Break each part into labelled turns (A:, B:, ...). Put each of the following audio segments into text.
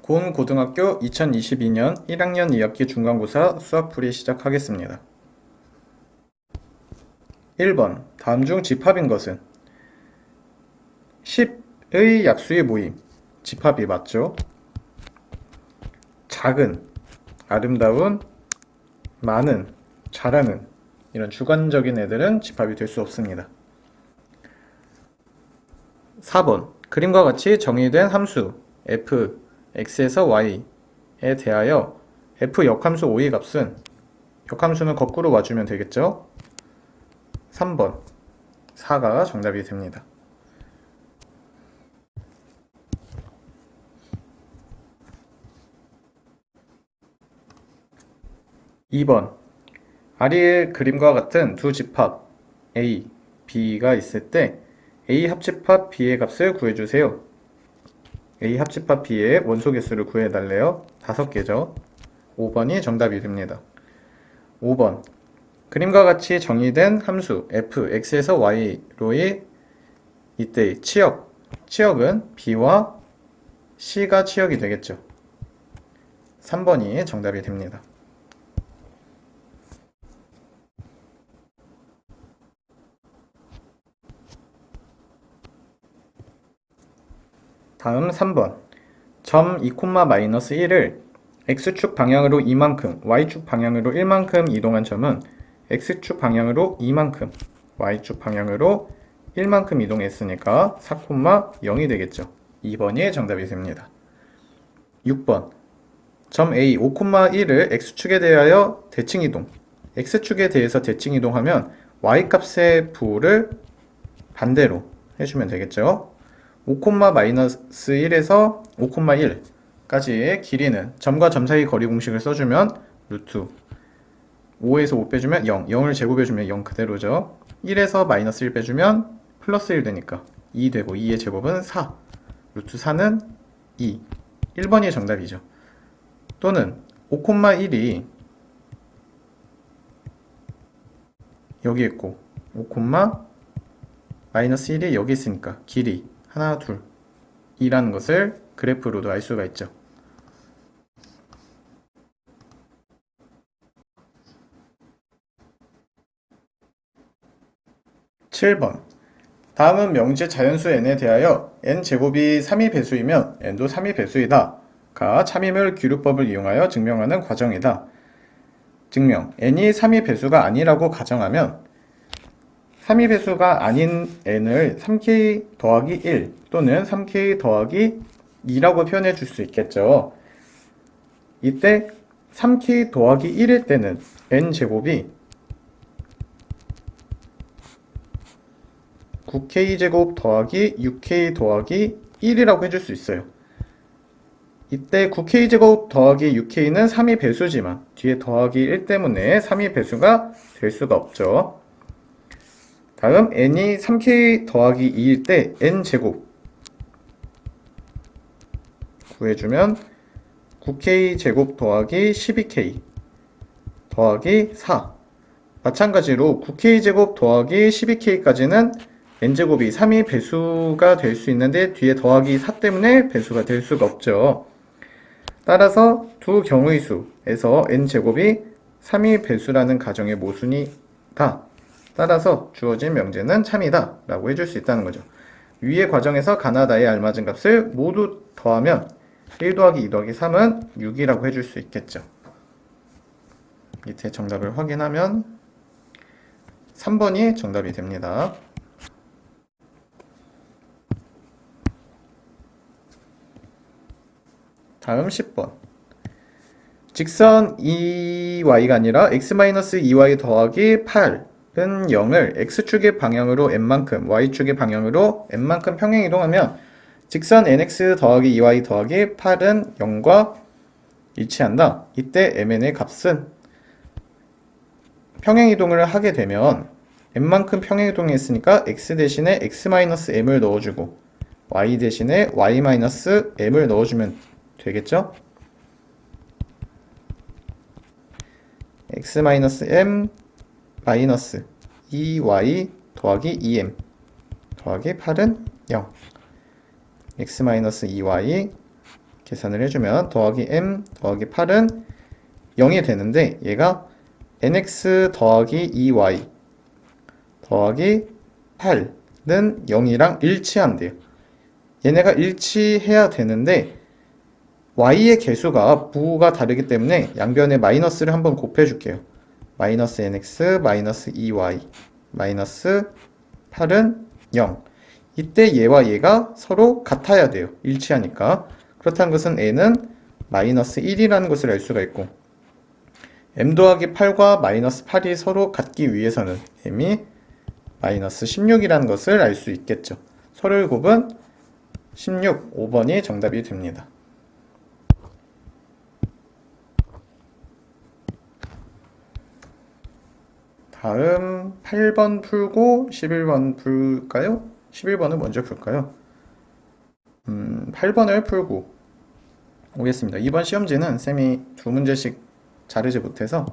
A: 고은고등학교 2022년 1학년 2학기 중간고사 수학풀이 시작하겠습니다. 1번. 다음 중 집합인 것은? 10의 약수의 모임. 집합이 맞죠? 작은, 아름다운, 많은, 잘하는 이런 주관적인 애들은 집합이 될 수 없습니다. 4번. 그림과 같이 정의된 함수 f, x에서 y에 대하여 f 역함수 5의 값은 역함수는 거꾸로 와주면 되겠죠? 3번 4가 정답이 됩니다. 2번 아리의 그림과 같은 두 집합 A, B가 있을 때 A 합집합 B의 값을 구해주세요. A 합집합 B의 원소 개수를 구해달래요. 5개죠. 5번이 정답이 됩니다. 5번 그림과 같이 정의된 함수 f, x에서 y로의 이때의 치역은 b와 c가 치역이 되겠죠. 3번이 정답이 됩니다. 다음 3번 점 2,-1을 x축 방향으로 이만큼, y축 방향으로 1만큼 이동한 점은 x축 방향으로 2만큼, y축 방향으로 1만큼 이동했으니까 4,0이 되겠죠. 2번이 정답이 됩니다. 6번 점 A 5,1을 x축에 대하여 대칭이동, x축에 대해서 대칭이동하면 y값의 부호를 반대로 해주면 되겠죠. 5,-1에서 5,1까지의 길이는 점과 점 사이 거리 공식을 써주면 루트 5에서 5 빼주면 0, 0을 제곱해주면 0 그대로죠. 1에서 마이너스 1 빼주면 플러스 1 되니까 2 되고 2의 제곱은 4, 루트 4는 2, 1번이 정답이죠. 또는 5,1이 여기 있고 5,-1이 여기 있으니까 길이 하나, 둘, 2라는 것을 그래프로도 알 수가 있죠. 7번 다음은 명제 자연수 n에 대하여 n제곱이 3의 배수이면 n도 3의 배수이다 가 참임을 귀류법을 이용하여 증명하는 과정이다. 증명 n이 3의 배수가 아니라고 가정하면 3의 배수가 아닌 n을 3k 더하기 1 또는 3k 더하기 2라고 표현해 줄 수 있겠죠. 이때 3k 더하기 1일 때는 n제곱이 9k제곱 더하기 6k 더하기 1이라고 해줄 수 있어요. 이때 9k제곱 더하기 6k는 3의 배수지만 뒤에 더하기 1 때문에 3의 배수가 될 수가 없죠. 다음 n이 3k 더하기 2일 때 n제곱 구해주면 9k제곱 더하기 12k 더하기 4 마찬가지로 9k제곱 더하기 12k까지는 n제곱이 3의 배수가 될 수 있는데 뒤에 더하기 4 때문에 배수가 될 수가 없죠. 따라서 두 경우의 수에서 n제곱이 3의 배수라는 가정의 모순이다. 따라서 주어진 명제는 참이다 라고 해줄 수 있다는 거죠. 위의 과정에서 가나다에 알맞은 값을 모두 더하면 1 더하기 2 더하기 3은 6이라고 해줄 수 있겠죠. 밑에 정답을 확인하면 3번이 정답이 됩니다. 다음 10번 직선 2y가 아니라 x-2y 더하기 8은 0을 x축의 방향으로 n만큼 y축의 방향으로 n만큼 평행이동하면 직선 nx 더하기 2y 더하기 8은 0과 일치한다. 이때 mn의 값은 평행이동을 하게 되면 n만큼 평행이동했으니까 x 대신에 x-m을 넣어주고 y 대신에 y-m을 넣어주면 되겠죠? x-m 마이너스 2y 더하기 2m 더하기 8은 0 x-2y 계산을 해주면 더하기 m 더하기 8은 0이 되는데 얘가 nx 더하기 2y 더하기 8는 0이랑 일치한대요. 얘네가 일치해야 되는데 y의 개수가 부호가 다르기 때문에 양변에 마이너스를 한번 곱해줄게요. 마이너스 nx 마이너스 2y 마이너스 8은 0. 이때 얘와 얘가 서로 같아야 돼요. 일치하니까. 그렇다는 것은 n은 마이너스 1이라는 것을 알 수가 있고 m 더하기 8과 마이너스 8이 서로 같기 위해서는 m이 마이너스 16이라는 것을 알 수 있겠죠. 서로의 곱은 16, 5번이 정답이 됩니다. 다음 8번 풀고 11번 풀까요? 11번은 먼저 풀까요? 8번을 풀고 오겠습니다. 이번 시험지는 쌤이 두 문제씩 자르지 못해서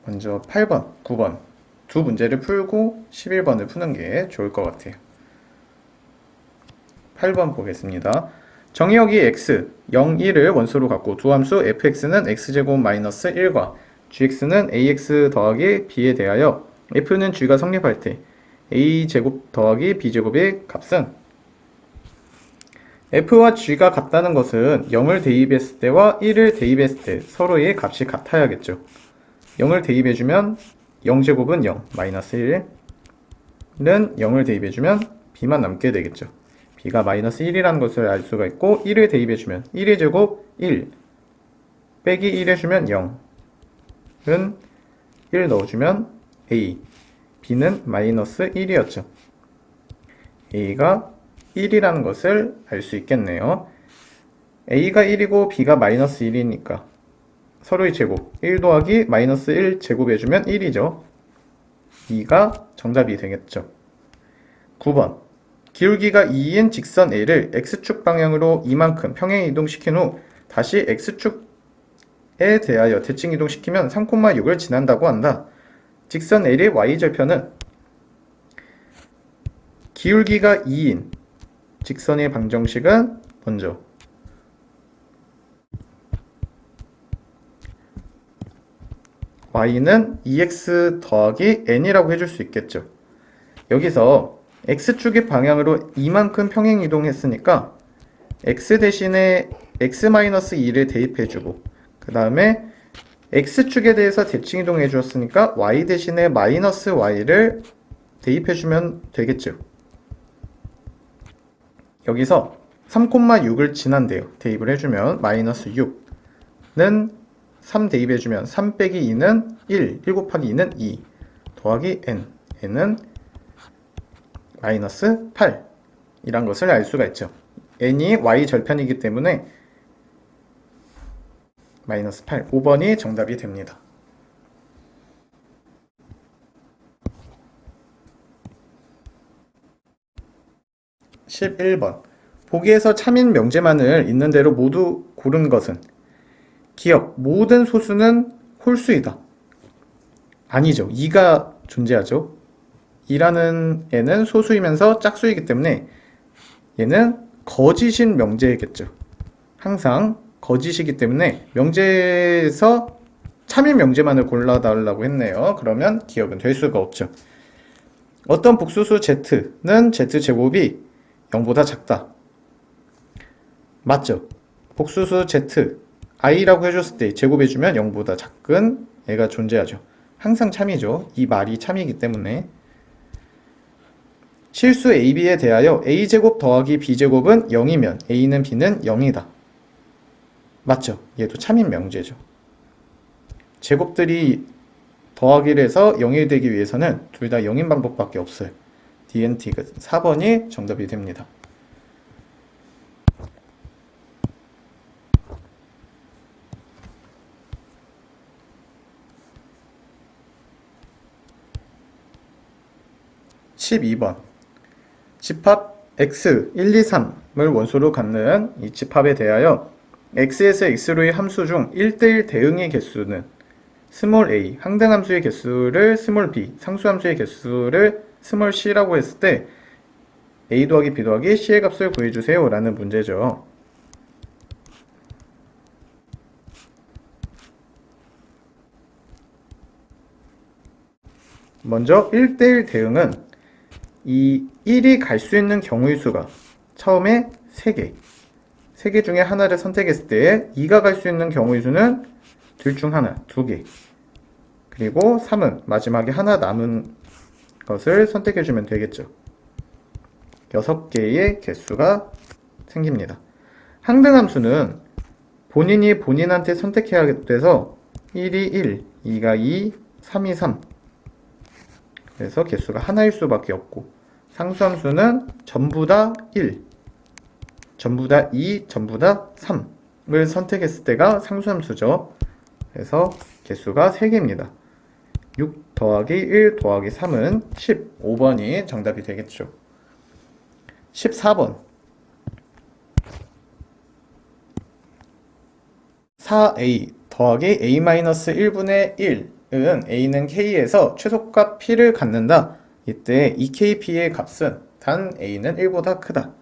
A: 먼저 8번, 9번 두 문제를 풀고 11번을 푸는 게 좋을 것 같아요. 8번 보겠습니다. 정의역이 x, 0, 1을 원소로 갖고 두 함수 fx는 x제곱 마이너스 1과 gx는 ax 더하기 b에 대하여 f는 g가 성립할 때 a제곱 더하기 b제곱의 값은 f와 g가 같다는 것은 0을 대입했을 때와 1을 대입했을 때 서로의 값이 같아야겠죠. 0을 대입해주면 0제곱은 0, 마이너스 1은 0을 대입해주면 b만 남게 되겠죠. b가 마이너스 1이라는 것을 알 수가 있고 1을 대입해주면 1의 제곱 1 빼기 1 해주면 0은 1 넣어주면 a b는 마이너스 1이었죠. a가 1이라는 것을 알 수 있겠네요. a가 1이고 b가 마이너스 1이니까 서로의 제곱 1 더하기 마이너스 1 제곱해주면 1이죠. 2가 정답이 되겠죠. 9번 기울기가 2인 직선 A를 X축 방향으로 이만큼 평행 이동시킨 후 다시 X축에 대하여 대칭 이동시키면 3,6을 지난다고 한다. 직선 L의 Y절편은 기울기가 2인 직선의 방정식은 먼저 Y는 2X 더하기 N이라고 해줄 수 있겠죠. 여기서 X축의 방향으로 이만큼 평행 이동했으니까 X 대신에 X-2를 대입해주고 그 다음에 X축에 대해서 대칭 이동해 주었으니까 Y 대신에 마이너스 Y를 대입해주면 되겠죠. 여기서 3,6을 지난대요. 대입을 해주면 마이너스 6는 3 대입해주면 3 빼기 2는 1, 1 곱하기 2는 2 더하기 N, N은 마이너스 8 이란 것을 알 수가 있죠. n이 y 절편이기 때문에 마이너스 8, 5번이 정답이 됩니다. 11번 보기에서 참인 명제만을 있는 대로 모두 고른 것은 기억, 모든 소수는 홀수이다. 아니죠. 2가 존재하죠. 2라는 애는 소수이면서 짝수이기 때문에 얘는 거짓인 명제겠죠. 항상 거짓이기 때문에 명제에서 참인 명제만을 골라달라고 했네요. 그러면 기억은 될 수가 없죠. 어떤 복수수 z는 z제곱이 0보다 작다. 맞죠? 복수수 z, i라고 해줬을 때 제곱해주면 0보다 작은 애가 존재하죠. 항상 참이죠. 이 말이 참이기 때문에. 실수 AB에 대하여 A제곱 더하기 B제곱은 0이면 A는 B는 0이다. 맞죠? 얘도 참인 명제죠. 제곱들이 더하기를 해서 0이 되기 위해서는 둘 다 0인 방법밖에 없어요. DNT가 4번이 정답이 됩니다. (12번) 집합 x 1, 2, 3을 원소로 갖는 이 집합에 대하여 x에서 x로의 함수 중 1대1 대응의 개수는 스몰 a, 항등함수의 개수를 스몰 b, 상수함수의 개수를 스몰 c라고 했을 때 a 더하기 b 더하기 c의 값을 구해주세요 라는 문제죠. 먼저 1대1 대응은 이 1이 갈 수 있는 경우의 수가 처음에 3개 중에 하나를 선택했을 때 2가 갈 수 있는 경우의 수는 둘 중 하나, 2개. 그리고 3은 마지막에 하나 남은 것을 선택해주면 되겠죠. 6개의 개수가 생깁니다. 항등함수는 본인이 본인한테 선택해야 돼서 1이 1, 2가 2, 3이 3. 그래서 개수가 하나일 수밖에 없고, 상수함수는 전부 다 1, 전부 다 2, 전부 다 3을 선택했을 때가 상수함수죠. 그래서 개수가 3개입니다. 6 더하기 1 더하기 3은 15번이 정답이 되겠죠. 14번 4a 더하기 a-1분의 1은 a는 k에서 최소값 p를 갖는다. 이때 2kp의 값은 단 a는 1보다 크다.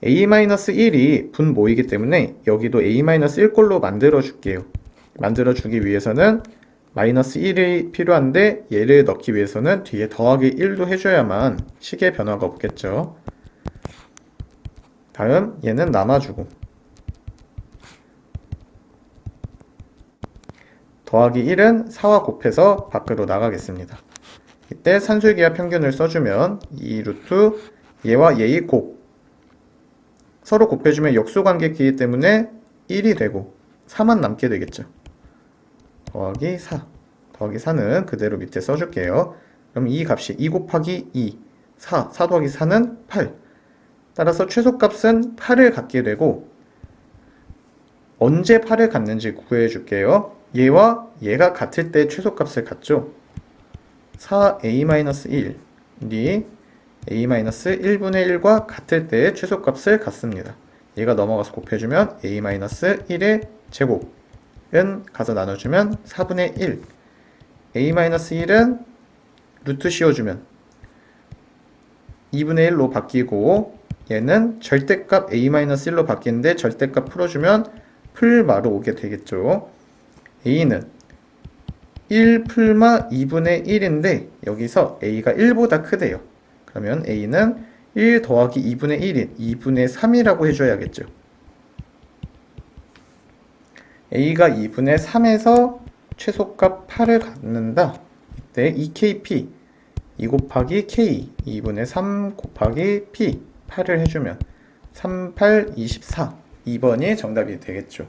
A: a-1이 분모이기 때문에 여기도 a-1꼴로 만들어 줄게요. 만들어 주기 위해서는 마이너스 1이 필요한데 얘를 넣기 위해서는 뒤에 더하기 1도 해줘야만 식의 변화가 없겠죠. 다음 얘는 남아주고 더하기 1은 4와 곱해서 밖으로 나가겠습니다. 이때 산술기하 평균을 써주면 2루트 얘와 얘의 곱 서로 곱해주면 역수관계이기 때문에 1이 되고 4만 남게 되겠죠. 더하기 4 더하기 4는 그대로 밑에 써줄게요. 그럼 이 값이 2 곱하기 2 4 더하기 4는 8. 따라서 최소값은 8을 갖게 되고 언제 8을 갖는지 구해줄게요. 얘와 얘가 같을 때 최소값을 갖죠. 4a-1이 a-1분의 1과 같을 때 최소값을 갖습니다. 얘가 넘어가서 곱해주면 a-1의 제곱은 가서 나눠주면 4분의 1. a-1은 루트 씌워주면 2분의 1로 바뀌고 얘는 절대값 a-1로 바뀌는데 절대값 풀어주면 풀마로 오게 되겠죠. a는 1 풀마 2분의 1인데 여기서 a가 1보다 크대요. 그러면 a는 1 더하기 2분의 1인 2분의 3이라고 해줘야겠죠. a가 2분의 3에서 최소값 8을 갖는다. 이때 2kp 2 곱하기 k 2분의 3 곱하기 p 8을 해주면 3, 8, 24 2번이 정답이 되겠죠.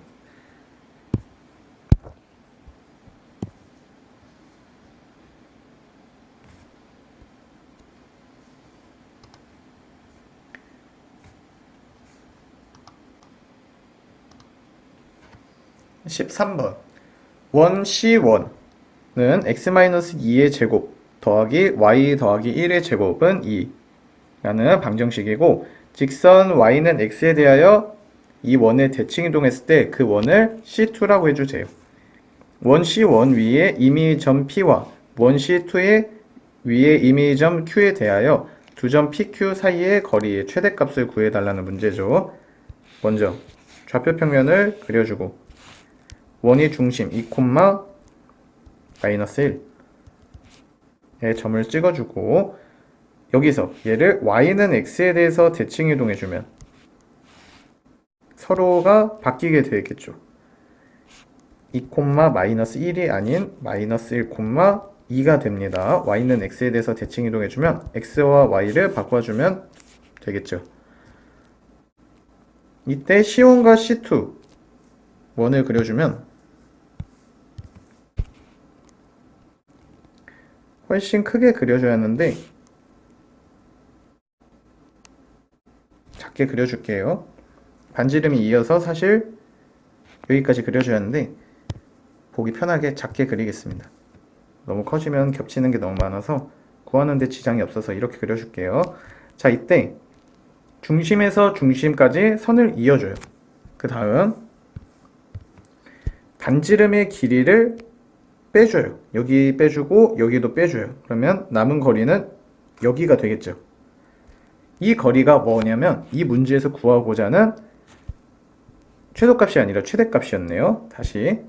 A: 13번 원C원은 x-2의 제곱 더하기 y 더하기 1의 제곱은 2 라는 방정식이고 직선 y는 x에 대하여 이 원의 대칭 이동했을 때 그 원을 C2라고 해주세요. 원 C1 위에 임의점 P와 원 C2의 위에 임의점 Q에 대하여 두 점 PQ 사이의 거리의 최대값을 구해달라는 문제죠. 먼저 좌표평면을 그려주고 원이 중심 2, 마이너스 1의 점을 찍어주고 여기서 얘를 y는 x에 대해서 대칭 이동해주면 서로가 바뀌게 되겠죠. 2, 마이너스 1이 아닌 마이너스 1, 2가 됩니다. y는 x에 대해서 대칭 이동해주면 x와 y를 바꿔주면 되겠죠. 이때 C1과 C2 원을 그려주면 훨씬 크게 그려줘야 하는데 작게 그려줄게요. 반지름이 이어서 사실 여기까지 그려줘야 하는데 보기 편하게 작게 그리겠습니다. 너무 커지면 겹치는 게 너무 많아서 구하는데 지장이 없어서 이렇게 그려줄게요. 자, 이때 중심에서 중심까지 선을 이어줘요. 그 다음 반지름의 길이를 빼줘요. 여기 빼주고 여기도 빼줘요. 그러면 남은 거리는 여기가 되겠죠. 이 거리가 뭐냐면 이 문제에서 구하고자 하는 최소값이 아니라 최대값이었네요. 다시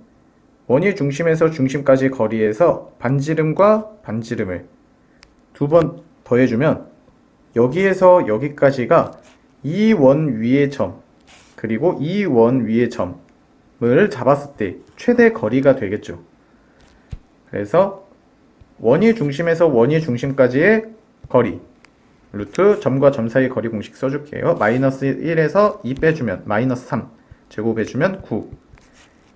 A: 원의 중심에서 중심까지 거리에서 반지름과 반지름을 두 번 더해주면 여기에서 여기까지가 이 원 위의 점 그리고 이 원 위의 점을 잡았을 때 최대 거리가 되겠죠. 그래서 원의 중심에서 원의 중심까지의 거리 루트 점과 점 사이 거리 공식 써줄게요. 마이너스 1에서 2 빼주면 마이너스 3 제곱해주면 9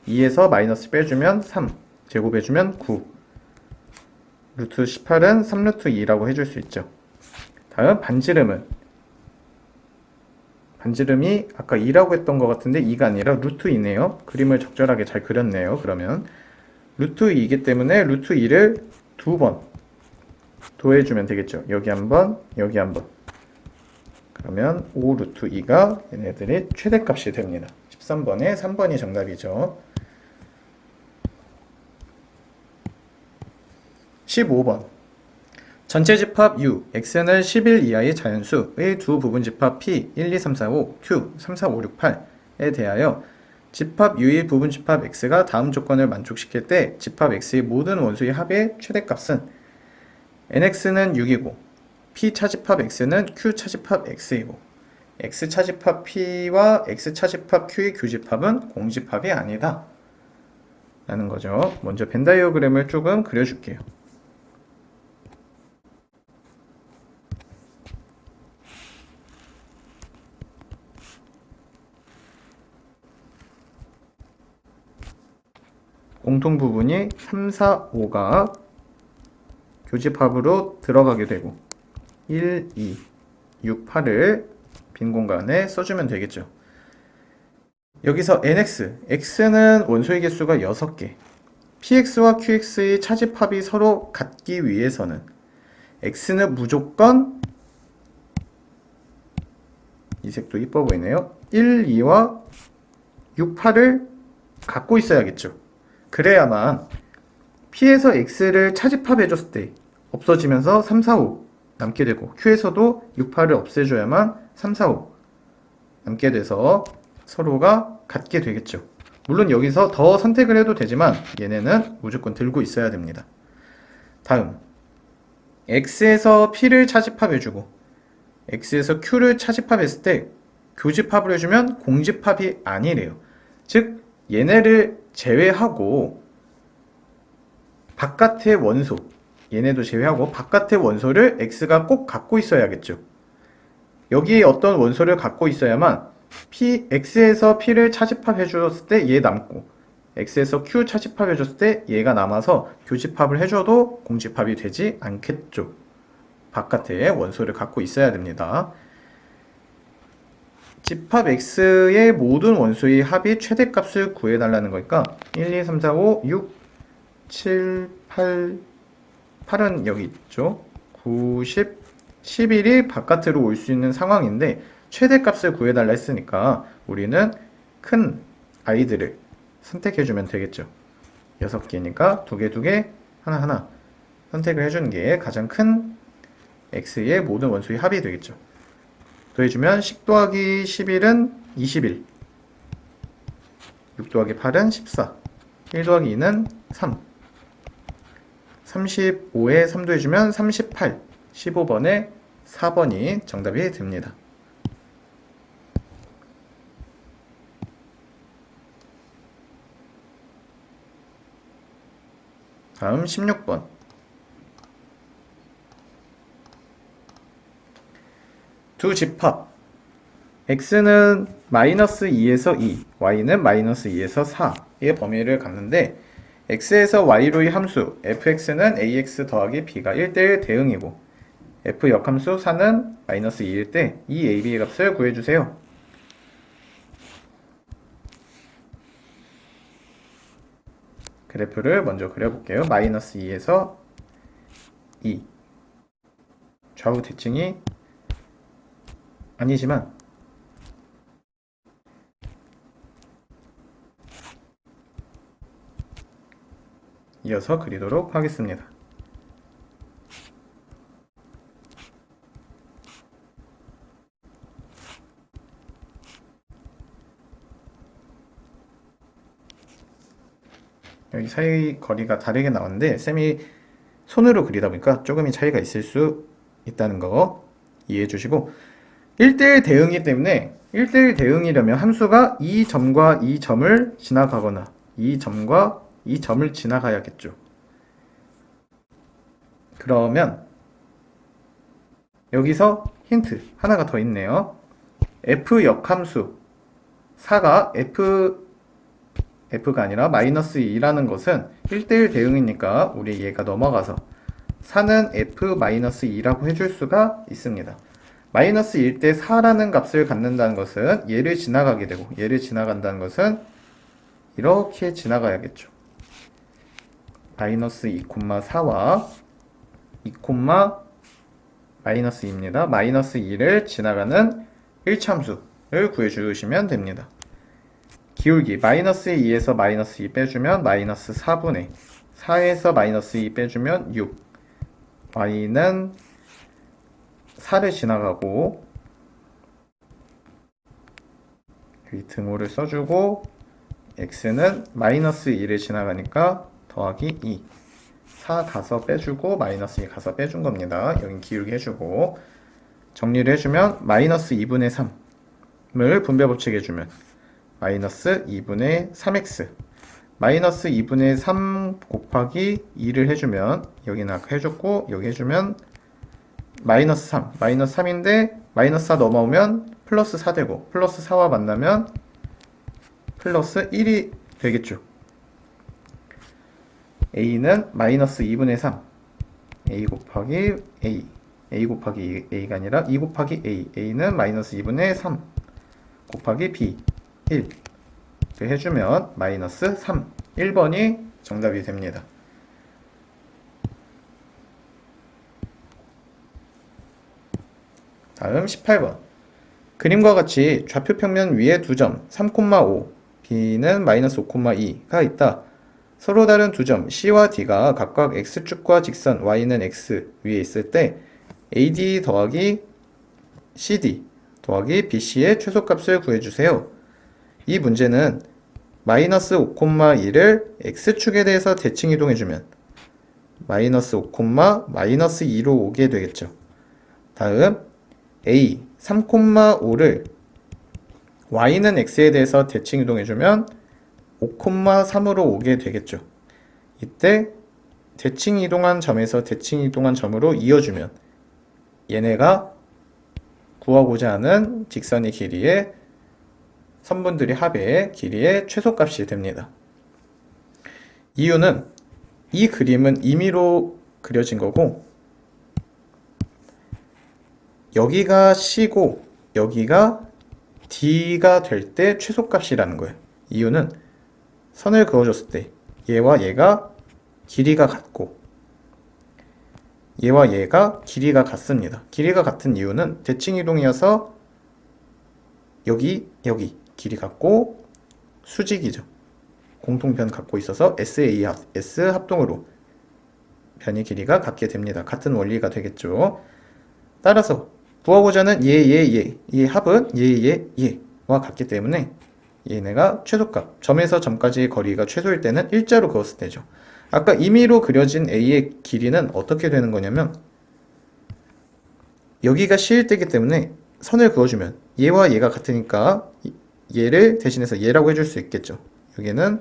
A: 2에서 마이너스 빼주면 3 제곱해주면 9 루트 18은 3루트 2라고 해줄 수 있죠. 다음 반지름은 반지름이 아까 2라고 했던 것 같은데 2가 아니라 루트 2네요. 그림을 적절하게 잘 그렸네요. 그러면 루트 2이기 때문에 루트 2를 두 번 더해주면 되겠죠. 여기 한번 여기 한번 그러면 5 루트 2가 얘네들의 최대값이 됩니다. 13번에 3번이 정답이죠. 15번 전체 집합 U, X는 10일 이하의 자연수의 두 부분 집합 P, 1, 2, 3, 4, 5, Q, 3, 4, 5, 6, 8에 대하여 집합 U의 부분 집합 X가 다음 조건을 만족시킬 때 집합 X의 모든 원수의 합의 최대값은 NX는 6이고 P 차집합 X는 Q 차집합 X이고 X 차집합 P와 X 차집합 Q의 교집합은 공집합이 아니다 라는 거죠. 먼저 벤 다이어그램을 조금 그려줄게요. 공통 부분이 3, 4, 5가 교집합으로 들어가게 되고 1, 2, 6, 8을 빈 공간에 써주면 되겠죠. 여기서 NX, X는 원소의 개수가 6개 PX와 QX의 차집합이 서로 같기 위해서는 X는 무조건 이 색도 이뻐 보이네요. 1, 2와 6, 8을 갖고 있어야겠죠. 그래야만 P에서 X를 차집합해줬을 때 없어지면서 3, 4, 5 남게 되고 Q에서도 6, 8을 없애줘야만 3, 4, 5 남게 돼서 서로가 같게 되겠죠. 물론 여기서 더 선택을 해도 되지만 얘네는 무조건 들고 있어야 됩니다. 다음 X에서 P를 차집합해주고 X에서 Q를 차집합했을 때 교집합을 해주면 공집합이 아니래요. 즉 얘네를 제외하고 바깥의 원소 얘네도 제외하고 바깥의 원소를 X가 꼭 갖고 있어야겠죠. 여기에 어떤 원소를 갖고 있어야만 X에서 P를 차집합해 줬을 때 얘 남고 X에서 Q 차집합해 줬을 때 얘가 남아서 교집합을 해줘도 공집합이 되지 않겠죠. 바깥에 원소를 갖고 있어야 됩니다. 집합 X의 모든 원소의 합이 최대값을 구해달라는 거니까 1, 2, 3, 4, 5, 6, 7, 8, 8은 여기 있죠. 9, 10, 11이 바깥으로 올 수 있는 상황인데 최대값을 구해달라 했으니까 우리는 큰 아이들을 선택해주면 되겠죠. 6개니까 2개, 2개, 하나 선택을 해주는 게 가장 큰 X의 모든 원소의 합이 되겠죠. 더해주면 10 더하기 11은 21, 6 더하기 8은 14, 1 더하기 2는 3, 35에 3 더해주면 38, 15번에 4번이 정답이 됩니다. 다음 16번. 두 집합 x는 마이너스 2에서 2, y는 마이너스 2에서 4의 범위를 갖는데 x에서 y로의 함수 fx는 ax 더하기 b가 1대1 대응이고 f 역함수 4는 마이너스 2일 때 이 ab의 값을 구해주세요. 그래프를 먼저 그려볼게요. 마이너스 2에서 2 좌우 대칭이 아니지만 이어서 그리도록 하겠습니다. 여기 사이 거리가 다르게 나오는데 쌤이 손으로 그리다 보니까 조금의 차이가 있을 수 있다는 거 이해해 주시고 1대1 대응이기 때문에 1대1 대응이려면 함수가 이 점과 이 점을 지나가거나 이 점과 이 점을 지나가야겠죠. 그러면 여기서 힌트 하나가 더 있네요. f 역함수 4가 f가 아니라 마이너스 2라는 것은 1대1 대응이니까 우리 얘가 넘어가서 4는 f-2라고 해줄 수가 있습니다. 마이너스 1 때 4라는 값을 갖는다는 것은 얘를 지나가게 되고 얘를 지나간다는 것은 이렇게 지나가야겠죠. 마이너스 2,4와 2, 마이너스 2입니다. 마이너스 2를 지나가는 1참수를 구해주시면 됩니다. 기울기 마이너스 2에서 마이너스 2 빼주면 마이너스 4분의 4에서 마이너스 2 빼주면 6 y는 4를 지나가고 여기 등호를 써주고 x는 마이너스 2를 지나가니까 더하기 2 4 가서 빼주고 마이너스 2 가서 빼준 겁니다. 여긴 기울기 해주고 정리를 해주면 마이너스 2분의 3을 분배법칙 해주면 마이너스 2분의 3x 마이너스 2분의 3 곱하기 2를 해주면 여기는 아까 해줬고 여기 해주면 마이너스 3 마이너스 3인데 마이너스 4 넘어오면 플러스 4 되고 플러스 4와 만나면 플러스 1이 되겠죠. a는 마이너스 2분의 3 a 곱하기 a 곱하기 a가 아니라 2 곱하기 a는 마이너스 2분의 3 곱하기 b 1 이렇게 해주면 마이너스 3 1번이 정답이 됩니다. 다음 18번 그림과 같이 좌표 평면 위에 2점 3,5 b는 마이너스 5,2가 있다. 서로 다른 두 점 C와 D가 각각 X축과 직선 Y는 X 위에 있을 때 AD 더하기 CD 더하기 BC의 최소값을 구해주세요. 이 문제는 마이너스 5,2를 X축에 대해서 대칭 이동해주면 마이너스 5, 마이너스 2로 오게 되겠죠. 다음 A 3,5를 Y는 X에 대해서 대칭 이동해주면 5,3으로 오게 되겠죠. 이때 대칭 이동한 점에서 대칭 이동한 점으로 이어주면 얘네가 구하고자 하는 직선의 길이의 선분들의 합의 길이의 최소값이 됩니다. 이유는 이 그림은 임의로 그려진 거고 여기가 C고 여기가 D가 될 때 최소값이라는 거예요. 이유는 선을 그어줬을 때 얘와 얘가 길이가 같고 얘와 얘가 길이가 같습니다. 길이가 같은 이유는 대칭 이동이어서 여기 길이 같고 수직이죠. 공통변 갖고 있어서 SA S 합동으로 변의 길이가 같게 됩니다. 같은 원리가 되겠죠. 따라서 구하고자 하는 얘 합은 얘와 같기 때문에 얘네가 최소값 점에서 점까지의 거리가 최소일 때는 일자로 그었을 때죠. 아까 임의로 그려진 A의 길이는 어떻게 되는 거냐면 여기가 C일 때이기 때문에 선을 그어주면 얘와 얘가 같으니까 얘를 대신해서 얘라고 해줄 수 있겠죠. 여기는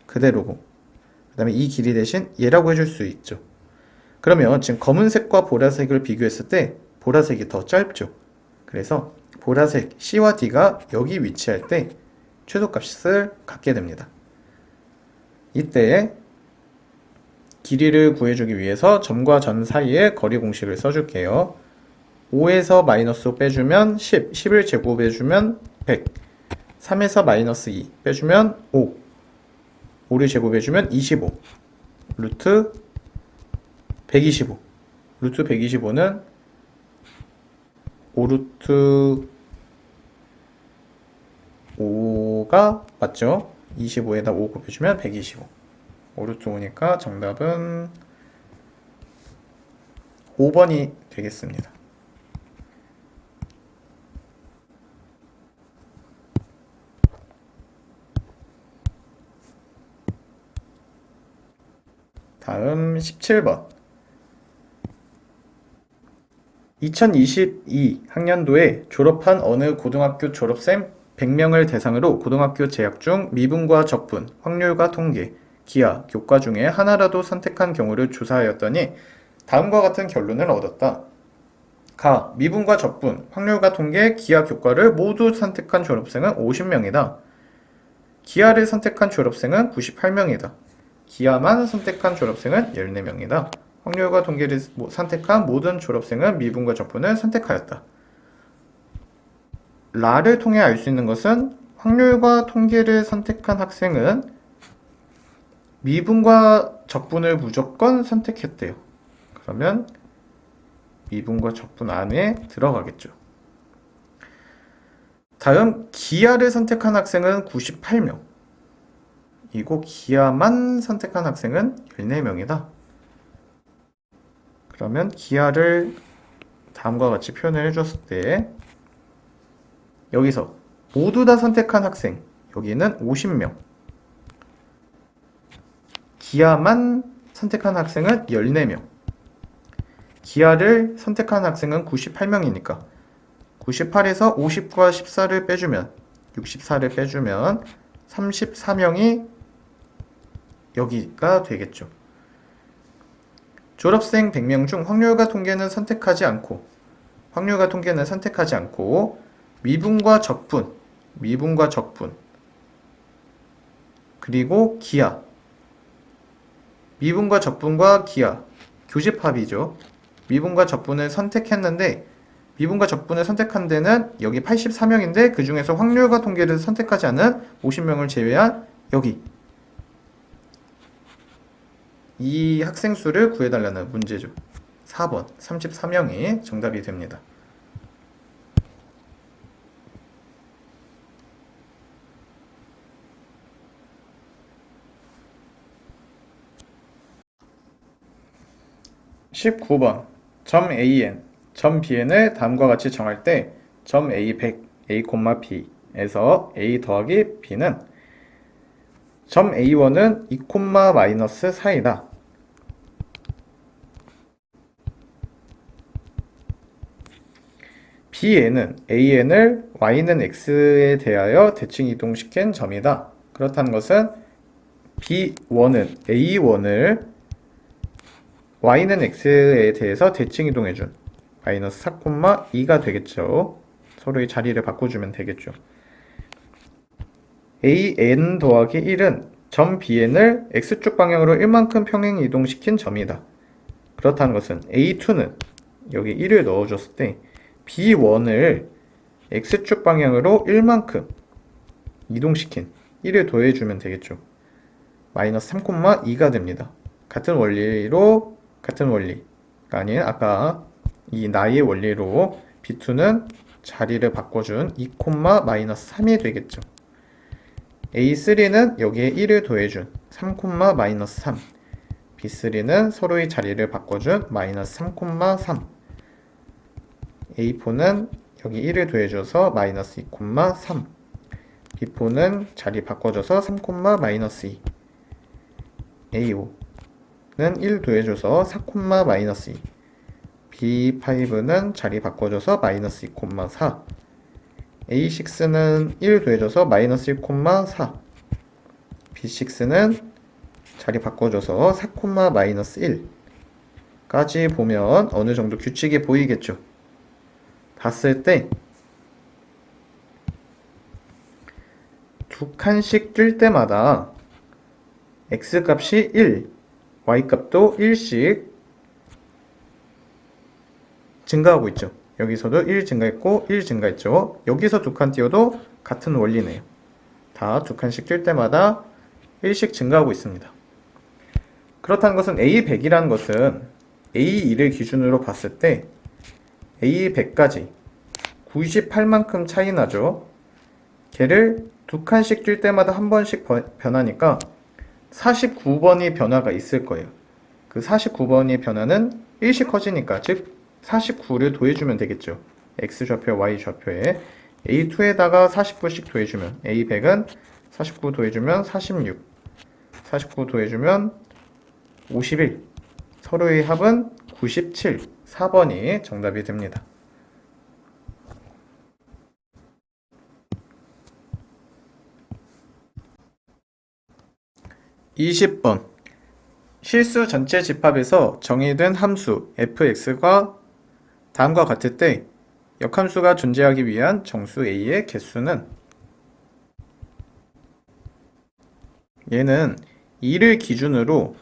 A: 그대로고 그 다음에 이 길이 대신 얘라고 해줄 수 있죠. 그러면 지금 검은색과 보라색을 비교했을 때 보라색이 더 짧죠. 그래서 보라색 C와 D가 여기 위치할 때 최소값을 갖게 됩니다. 이때 길이를 구해주기 위해서 점과 점 사이에 거리 공식을 써줄게요. 5에서 마이너스 5 빼주면 10, 10을 제곱해주면 100, 3에서 마이너스 2 빼주면 5, 5를 제곱해주면 25, 루트 125, 루트 125는 5루트 5가 맞죠? 25에다 5 곱해주면 125. 5루트 5니까 정답은 5번이 되겠습니다. 다음 17번. 2022 학년도에 졸업한 어느 고등학교 졸업생 100명을 대상으로 고등학교 재학 중 미분과 적분, 확률과 통계, 기하, 교과 중에 하나라도 선택한 경우를 조사하였더니 다음과 같은 결론을 얻었다. 가. 미분과 적분, 확률과 통계, 기하, 교과를 모두 선택한 졸업생은 50명이다. 기하를 선택한 졸업생은 98명이다. 기하만 선택한 졸업생은 14명이다. 확률과 통계를 선택한 모든 졸업생은 미분과 적분을 선택하였다. 라를 통해 알 수 있는 것은 확률과 통계를 선택한 학생은 미분과 적분을 무조건 선택했대요. 그러면 미분과 적분 안에 들어가겠죠. 다음 기하를 선택한 학생은 98명. 이고 기하만 선택한 학생은 14명이다. 그러면 기하를 다음과 같이 표현을 해줬을 때 여기서 모두 다 선택한 학생 여기는 50명, 기하만 선택한 학생은 14명, 기하를 선택한 학생은 98명이니까 98에서 50과 14를 빼주면 64를 빼주면 34명이 여기가 되겠죠. 졸업생 100명 중 확률과 통계는 선택하지 않고 미분과 적분 그리고 기하 미분과 적분과 기하 교집합이죠. 미분과 적분을 선택했는데 미분과 적분을 선택한 데는 여기 84명인데 그 중에서 확률과 통계를 선택하지 않은 50명을 제외한 여기 이 학생 수를 구해달라는 문제죠. 4번 34명이 정답이 됩니다. (19번) 점 AN, 점 BN을 다음과 같이 정할 때 점 A 100, A, B에서 A 더하기 B는 점 A1은 2, 마이너스 4이다. Bn은 AN을 Y는 X에 대하여 대칭 이동시킨 점이다. 그렇다는 것은 B1은 A1을 Y는 X에 대해서 대칭 이동해준 마이너스 4,2가 되겠죠. 서로의 자리를 바꿔주면 되겠죠. AN 더하기 1은 점 BN을 X축 방향으로 1만큼 평행 이동시킨 점이다. 그렇다는 것은 A2는 여기 1을 넣어줬을 때 B1을 X축 방향으로 1만큼 이동시킨 1을 더해주면 되겠죠. 마이너스 3,2가 됩니다. 같은 원리가 아닌 아까 이 나의 원리로 B2는 자리를 바꿔준 2, 마이너스 3이 되겠죠. A3는 여기에 1을 더해준 3, 마이너스 3. B3는 서로의 자리를 바꿔준 마이너스 3,3. A4는 여기 1을 더해줘서 마이너스 2, 3. B4는 자리 바꿔줘서 3, 마이너스 2. A5는 1 더해줘서 4, 마이너스 2. B5는 자리 바꿔줘서 마이너스 2, 4. A6는 1 더해줘서 마이너스 1, 4. B6는 자리 바꿔줘서 4, 마이너스 1까지 보면 어느 정도 규칙이 보이겠죠. 봤을 때 두 칸씩 뛸 때마다 X값이 1, Y값도 1씩 증가하고 있죠. 여기서도 1 증가했고 1 증가했죠. 여기서 두 칸 띄워도 같은 원리네요. 다 두 칸씩 뛸 때마다 1씩 증가하고 있습니다. 그렇다는 것은 A100이라는 것은 A2를 기준으로 봤을 때 A100까지 98만큼 차이 나죠. 걔를 두 칸씩 뛸 때마다 한 번씩 변하니까 49번이 변화가 있을 거예요. 그 49번의 변화는 1씩 커지니까 즉 49를 더해주면 되겠죠. X좌표, Y좌표에 A2에다가 49씩 더해주면 A100은 49 더해주면 46, 49 더해주면 51. 서로의 합은 97. 4번이 정답이 됩니다. 20번. 실수 전체 집합에서 정의된 함수 fx가 다음과 같을 때 역함수가 존재하기 위한 정수 a의 개수는, 얘는 2를 기준으로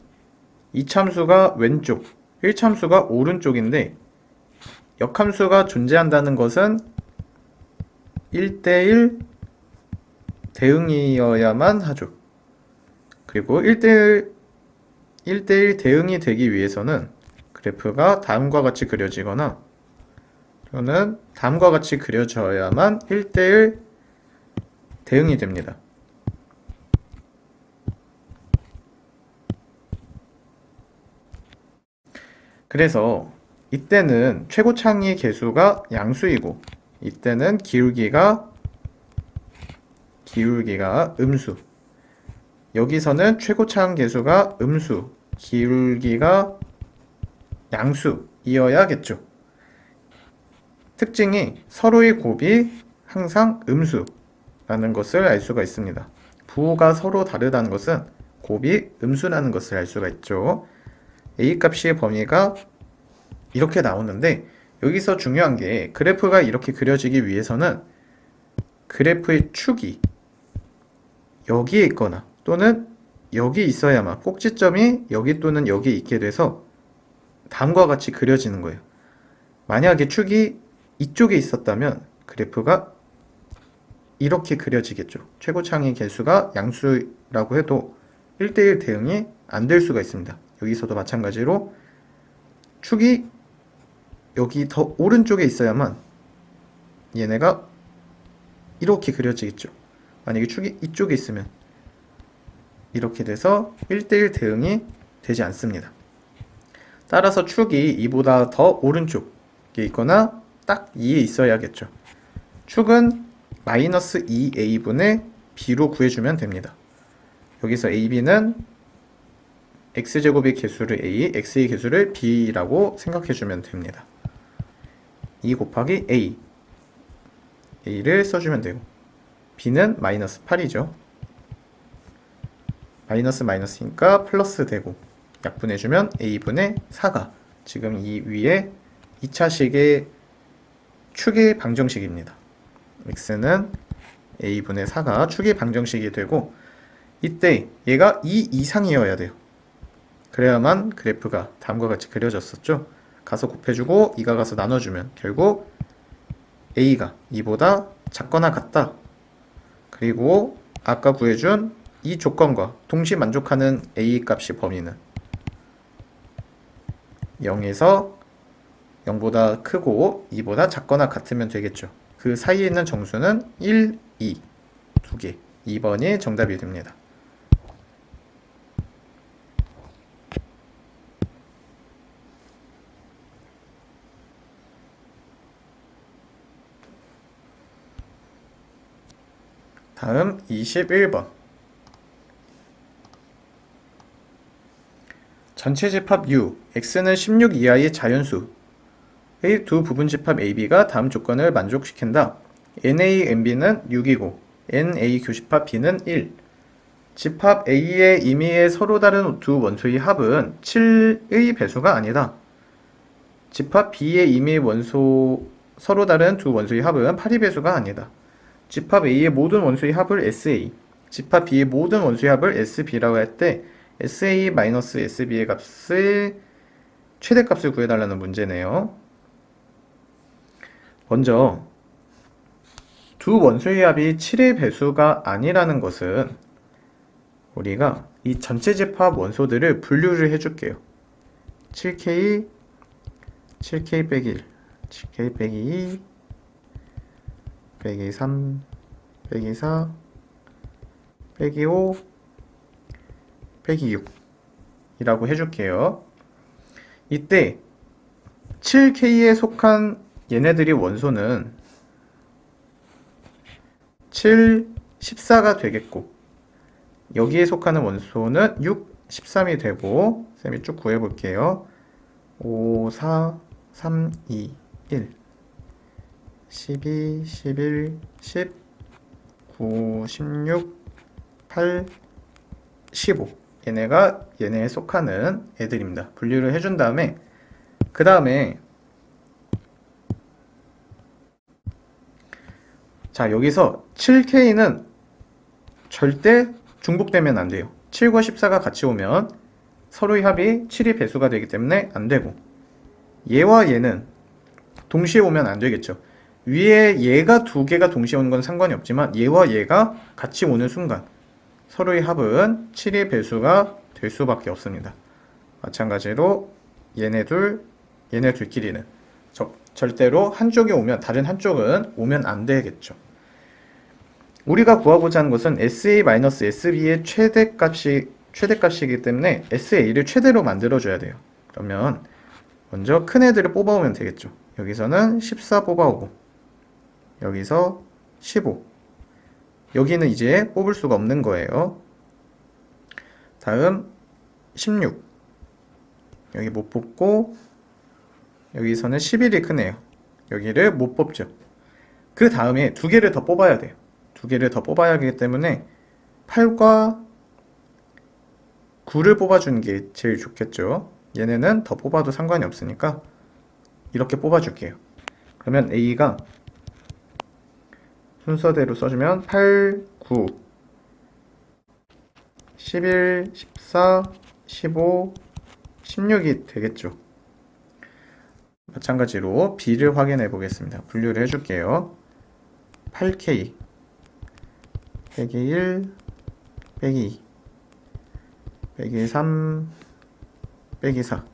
A: 이참수가 왼쪽, 1참수가 오른쪽인데 역함수가 존재한다는 것은 1대1 대응이어야만 하죠. 그리고 1대1 대응이 되기 위해서는 그래프가 다음과 같이 그려지거나 또는 다음과 같이 그려져야만 1대1 대응이 됩니다. 그래서 이때는 최고창의 개수가 양수이고 이때는 기울기가 음수, 여기서는 최고차항 개수가 음수, 기울기가 양수이어야겠죠. 특징이 서로의 곱이 항상 음수라는 것을 알 수가 있습니다. 부호가 서로 다르다는 것은 곱이 음수라는 것을 알 수가 있죠. A값의 범위가 이렇게 나오는데 여기서 중요한 게 그래프가 이렇게 그려지기 위해서는 그래프의 축이 여기에 있거나 또는 여기 있어야만, 꼭지점이 여기 또는 여기에 있게 돼서 다음과 같이 그려지는 거예요. 만약에 축이 이쪽에 있었다면 그래프가 이렇게 그려지겠죠. 최고창의 개수가 양수라고 해도 1대1 대응이 안 될 수가 있습니다. 여기서도 마찬가지로 축이 여기 더 오른쪽에 있어야만 얘네가 이렇게 그려지겠죠. 만약에 축이 이쪽에 있으면 이렇게 돼서 1대1 대응이 되지 않습니다. 따라서 축이 이보다 더 오른쪽에 있거나 딱 2에 있어야겠죠. 축은 마이너스 2a분의 b로 구해주면 됩니다. 여기서 ab는 x제곱의 개수를 a, x의 개수를 b라고 생각해주면 됩니다. 2 곱하기 a를 써주면 되고 b는 마이너스 8이죠. 마이너스 마이너스니까 플러스 되고 약분해주면 a분의 4가 지금 이 위에 2차식의 축의 방정식입니다. x는 a분의 4가 축의 방정식이 되고 이때 얘가 2 이상이어야 돼요. 그래야만 그래프가 다음과 같이 그려졌었죠. 가서 곱해주고 2가 가서 나눠주면 결국 a가 2보다 작거나 같다. 그리고 아까 구해준 이 조건과 동시 만족하는 a 값이 범위는 0에서 0보다 크고 2보다 작거나 같으면 되겠죠. 그 사이에 있는 정수는 1, 2 두 개. 2번이 정답이 됩니다. 다음 21번. 전체 집합 U, x는 16 이하의 자연수의 두 부분집합 AB가 다음 조건을 만족시킨다. NA, NB는 6이고 NA 교집합 B는 1. 집합 A의 임의의 서로 다른 두 원소의 합은 7의 배수가 아니다. 집합 B의 임의의 서로 다른 두 원소의 합은 8의 배수가 아니다. 집합 A의 모든 원소의 합을 SA, 집합 B의 모든 원소의 합을 SB라고 할 때 SA-SB의 값을 최대값을 구해달라는 문제네요. 먼저 두 원소의 합이 7의 배수가 아니라는 것은 우리가 이 전체 집합 원소들을 분류를 해줄게요. 7K, 7K 빼기 1, 7K 빼기 2, 빼기 3, 빼기 4, 빼기 5, 빼기 6 이라고 해줄게요. 이때 7K에 속한 얘네들이 원소는 7, 14가 되겠고 여기에 속하는 원소는 6, 13이 되고 쌤이 쭉 구해볼게요. 5, 4, 3, 2, 1 12, 11, 10, 9, 16, 8, 15 얘네가 얘네에 속하는 애들입니다. 분류를 해준 다음에 그 다음에 자 여기서 7K는 절대 중복되면 안 돼요. 7과 14가 같이 오면 서로의 합이 7이 배수가 되기 때문에 안 되고 얘와 얘는 동시에 오면 안 되겠죠. 위에 얘가 두 개가 동시에 오는 건 상관이 없지만 얘와 얘가 같이 오는 순간 서로의 합은 7의 배수가 될 수밖에 없습니다. 마찬가지로 얘네 둘끼리는 절대로 한쪽이 오면 다른 한쪽은 오면 안 되겠죠. 우리가 구하고자 하는 것은 SA-SB의 최대값이기 때문에 SA를 최대로 만들어줘야 돼요. 그러면 먼저 큰 애들을 뽑아오면 되겠죠. 여기서는 14 뽑아오고 여기서 15 여기는 이제 뽑을 수가 없는 거예요. 다음 16 여기 못 뽑고 여기서는 11이 크네요. 여기를 못 뽑죠. 그 다음에 두 개를 더 뽑아야 돼요. 두 개를 더 뽑아야 하기 때문에 8과 9를 뽑아주는 게 제일 좋겠죠. 얘네는 더 뽑아도 상관이 없으니까 이렇게 뽑아줄게요. 그러면 A가 순서대로 써주면 8, 9, 11, 14, 15, 16이 되겠죠. 마찬가지로 B를 확인해 보겠습니다. 분류를 해줄게요. 8K 빼기 1 빼기 2 빼기 3 빼기 4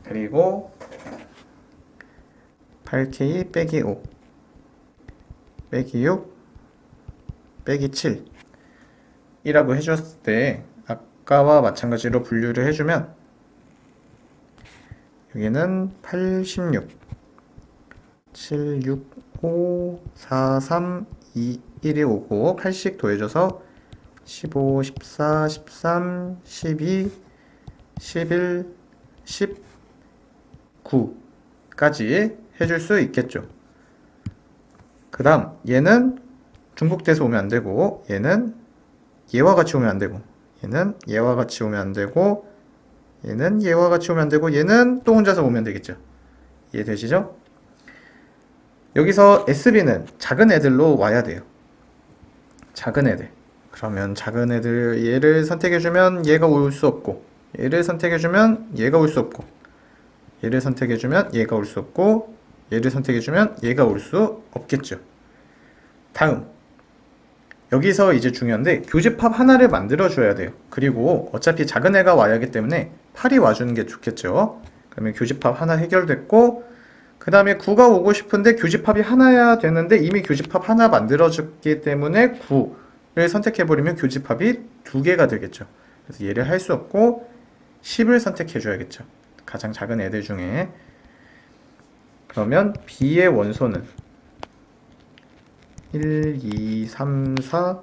A: 그리고 8K 빼기 5 빼기 6 빼기 7 이라고 해줬을 때 아까와 마찬가지로 분류를 해주면 여기는 86 7, 6, 5, 4, 3, 2, 1이 오고 8씩 더해져서 15, 14, 13, 12, 11, 19까지 해줄 수 있겠죠. 그 다음 얘는 중복돼서 오면 안 되고 얘는 얘와 같이 오면 안 되고 얘는 얘와 같이 오면 안 되고 얘는 얘와 같이 오면 안 되고 얘는 또 혼자서 오면 되겠죠. 이해되시죠? 여기서 SB는 작은 애들로 와야 돼요. 작은 애들. 그러면 작은 애들 얘를 선택해주면 얘가 올 수 없고 얘를 선택해주면 얘가 올 수 없고 얘를 선택해주면 얘가 올 수 없고 얘를 선택해주면 얘가 올 수 없겠죠. 다음 여기서 이제 중요한데 교집합 하나를 만들어줘야 돼요. 그리고 어차피 작은 애가 와야 하기 때문에 8이 와주는 게 좋겠죠. 그러면 교집합 하나 해결됐고 그 다음에 9가 오고 싶은데 교집합이 하나야 되는데 이미 교집합 하나 만들어졌기 때문에 9를 선택해버리면 교집합이 두 개가 되겠죠. 그래서 얘를 할 수 없고 10을 선택해줘야겠죠. 가장 작은 애들 중에. 그러면 B의 원소는 1, 2, 3, 4,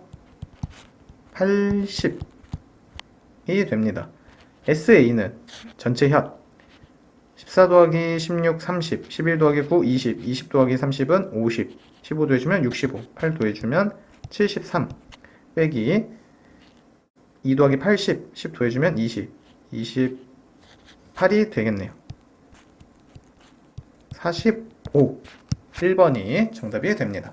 A: 8, 10이 됩니다. SA는 전체 합 14 더하기 16, 30, 11 더하기 9, 20, 20 더하기 30은 50, 15 더해주면 65, 8 더해주면 73, 빼기 2 더하기 80, 10 더해주면 20, 28이 되겠네요. 45, 1번이 정답이 됩니다.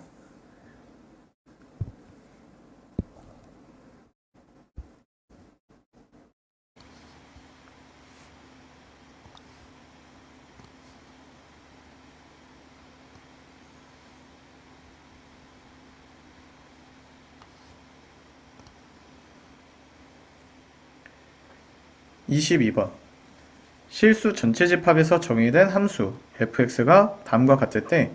A: (22번) 실수 전체 집합에서 정의된 함수 fx가 다음과 같을 때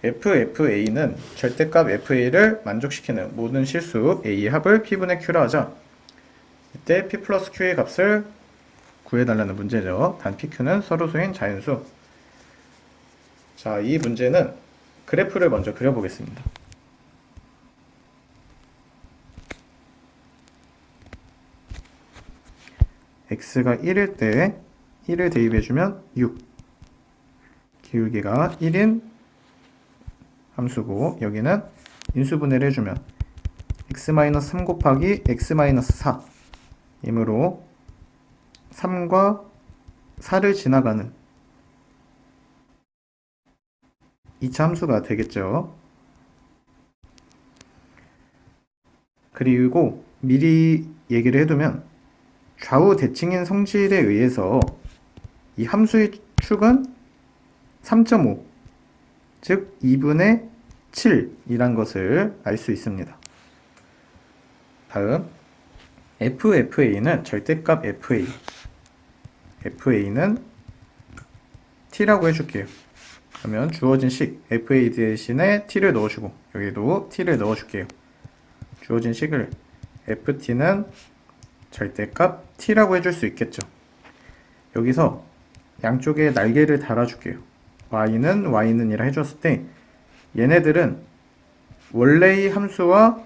A: FA는 절대값 FA를 만족시키는 모든 실수 A의 합을 P분의 Q라 하자. 이때 P 플러스 Q의 값을 구해달라는 문제죠. 단 PQ는 서로소인 자연수. 자, 이 문제는 그래프를 먼저 그려보겠습니다. x가 1일 때 1을 대입해주면 6, 기울기가 1인 함수고 여기는 인수분해를 해주면 x-3 곱하기 x-4 이므로 3과 4를 지나가는 2차 함수가 되겠죠. 그리고 미리 얘기를 해두면 좌우 대칭인 성질에 의해서 이 함수의 축은 3.5, 즉 2분의 7이란 것을 알 수 있습니다. 다음 FA는 절대값 FA는 t라고 해줄게요. 그러면 주어진 식 FA 대신에 t를 넣어주고 여기도 t를 넣어줄게요. 주어진 식을 FT는 절대값 t라고 해줄 수 있겠죠. 여기서 양쪽에 날개를 달아줄게요. y는 이라 해줬을 때 얘네들은 원래의 함수와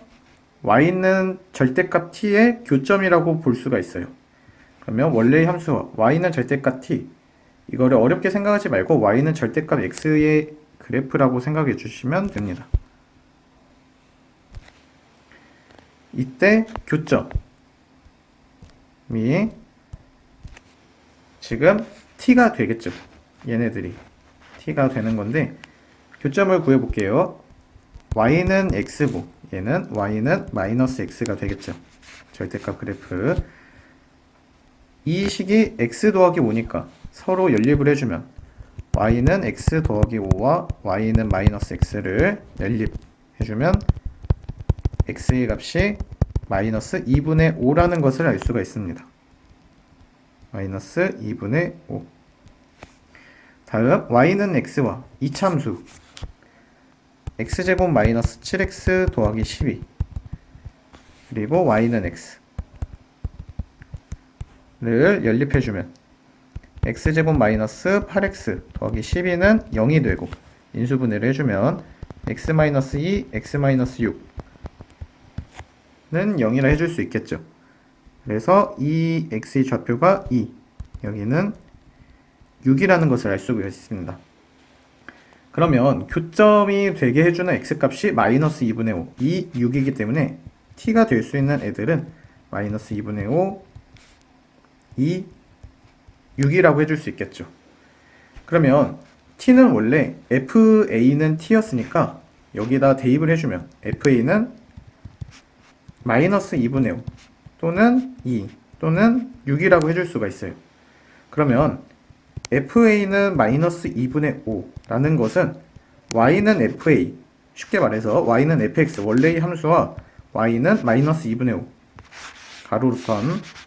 A: y는 절대값 t의 교점이라고 볼 수가 있어요. 그러면 원래의 함수와 y는 절대값 t 이거를 어렵게 생각하지 말고 y는 절대값 x의 그래프라고 생각해 주시면 됩니다. 이때 교점이 지금 t가 되겠죠. 얘네들이 t가 되는 건데 교점을 구해볼게요. y는 x고 얘는 y는 마이너스 x가 되겠죠. 절대값 그래프. 이 식이 x 더하기 5니까 서로 연립을 해주면 y는 x 더하기 5와 y는 마이너스 x를 연립해주면 x의 값이 마이너스 2분의 5라는 것을 알 수가 있습니다. 마이너스 2분의 5. 다음 y는 x와 이차함수 x제곱 마이너스 7x 더하기 12 그리고 y는 x를 연립해주면 x제곱 마이너스 8x 더하기 12는 0이 되고 인수분해를 해주면 x-2, x-6는 0이라 해줄 수 있겠죠. 그래서 이 x의 좌표가 2, 여기는 6이라는 것을 알 수가 있습니다. 그러면 교점이 되게 해주는 x값이 마이너스 2분의 5, 이 6이기 때문에 t가 될 수 있는 애들은 마이너스 2분의 5, 2, 6이라고 해줄 수 있겠죠. 그러면 t는 원래 fa는 t였으니까 여기다 대입을 해주면 fa는 마이너스 2분의 5 또는 2 또는 6이라고 해줄 수가 있어요. 그러면 fa는 마이너스 2분의 5라는 것은 y는 fa, 쉽게 말해서 y는 fx, 원래의 함수와 y는 마이너스 2분의 5, 가로로 선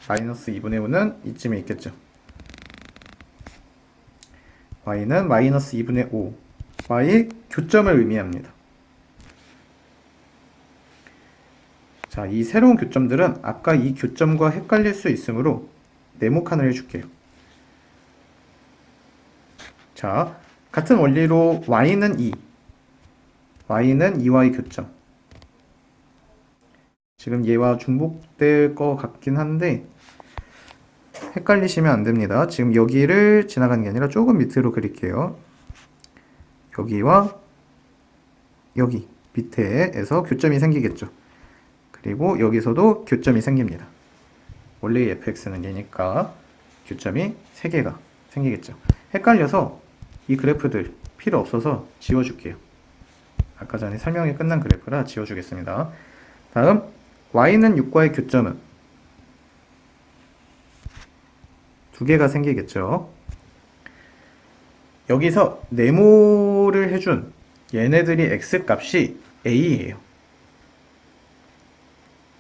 A: 마이너스 2분의 5는 이쯤에 있겠죠. y는 마이너스 2분의 5와의 교점을 의미합니다. 자, 이 새로운 교점들은 아까 이 교점과 헷갈릴 수 있으므로 네모칸을 해줄게요. 자, 같은 원리로 y는 2, y는 2와의 교점. 지금 얘와 중복될 것 같긴 한데 헷갈리시면 안 됩니다. 지금 여기를 지나가는 게 아니라 조금 밑으로 그릴게요. 여기와 여기 밑에에서 교점이 생기겠죠. 그리고 여기서도 교점이 생깁니다. 원래의 fx는 얘니까 교점이 3개가 생기겠죠. 헷갈려서 이 그래프들 필요 없어서 지워줄게요. 아까 전에 설명이 끝난 그래프라 지워주겠습니다. 다음 y는 6과의 교점은 2개가 생기겠죠. 여기서 네모를 해준 얘네들이 x값이 a예요.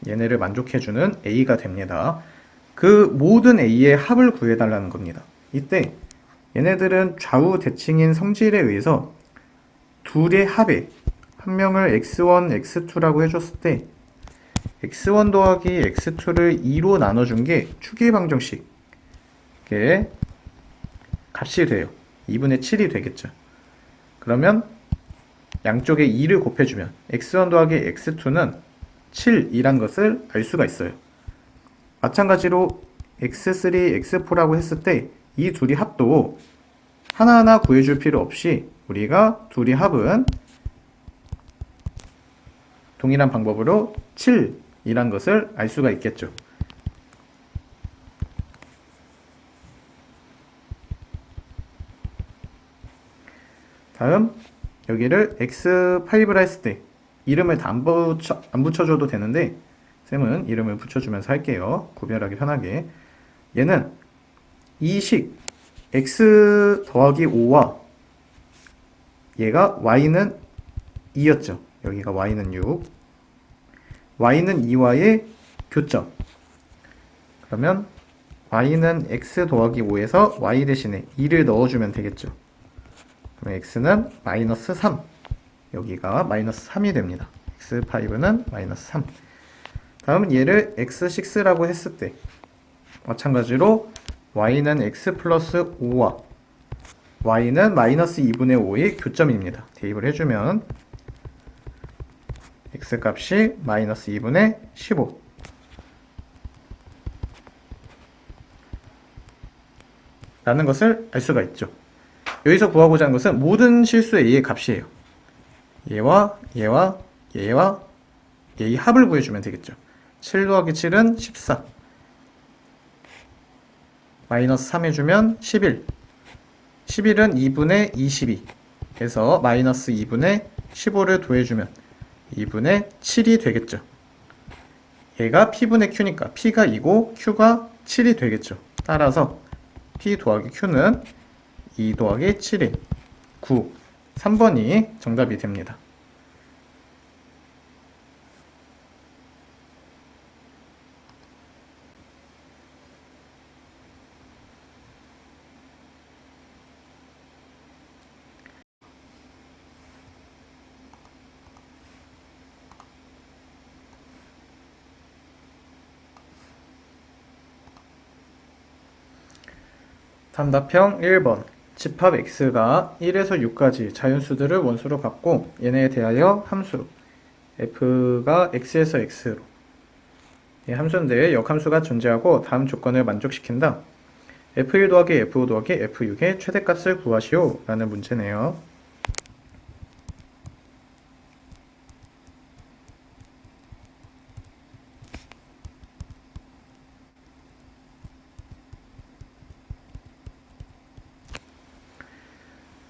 A: 얘네를 만족해주는 a가 됩니다. 그 모든 a의 합을 구해달라는 겁니다. 이때 얘네들은 좌우 대칭인 성질에 의해서 둘의 합에 한 명을 x1, x2라고 해줬을 때 x1 더하기 x2를 2로 나눠준 게 추계방정식 게 값이 돼요. 2분의 7이 되겠죠. 그러면 양쪽에 2를 곱해주면 x1 더하기 x2는 7이란 것을 알 수가 있어요. 마찬가지로 x3, x4라고 했을 때 이 둘이 합도 하나하나 구해줄 필요 없이 우리가 둘이 합은 동일한 방법으로 7이란 것을 알 수가 있겠죠. 다음 여기를 x5라 했을 때 이름을 다 안 붙여줘도 되는데 쌤은 이름을 붙여주면서 할게요. 구별하기 편하게. 얘는 이 식 x 더하기 5와 얘가 y는 2였죠. 여기가 y는 6, y는 2와의 교점. 그러면 y는 x 더하기 5에서 y 대신에 2를 넣어주면 되겠죠. 그럼 x는 마이너스 3, 여기가 마이너스 3이 됩니다. x5는 마이너스 3. 다음 얘를 x6라고 했을 때 마찬가지로 y는 x 플러스 5와 y는 마이너스 2분의 5의 교점입니다. 대입을 해주면 x 값이 마이너스 2분의 15 라는 것을 알 수가 있죠. 여기서 구하고자 하는 것은 모든 실수의 a의 값이에요. 얘와 얘와 얘와 얘의 합을 구해주면 되겠죠. 7 더하기 7은 14, 마이너스 3 해주면 11, 11은 2분의 22 해서 마이너스 2분의 15를 더해주면 2분의 7이 되겠죠. 얘가 p분의 q니까 p가 2고 q가 7이 되겠죠. 따라서 p 더하기 q는 2 더하기 7인 9, 3번이 정답이 됩니다. 답답형 1번. 집합 x가 1에서 6까지 자연수들을 원수로 갖고 얘네에 대하여 함수 f가 x에서 x로 함수인데 역함수가 존재하고 다음 조건을 만족시킨다. f1 더하기 f5 더하기 f6의 최대값을 구하시오 라는 문제네요.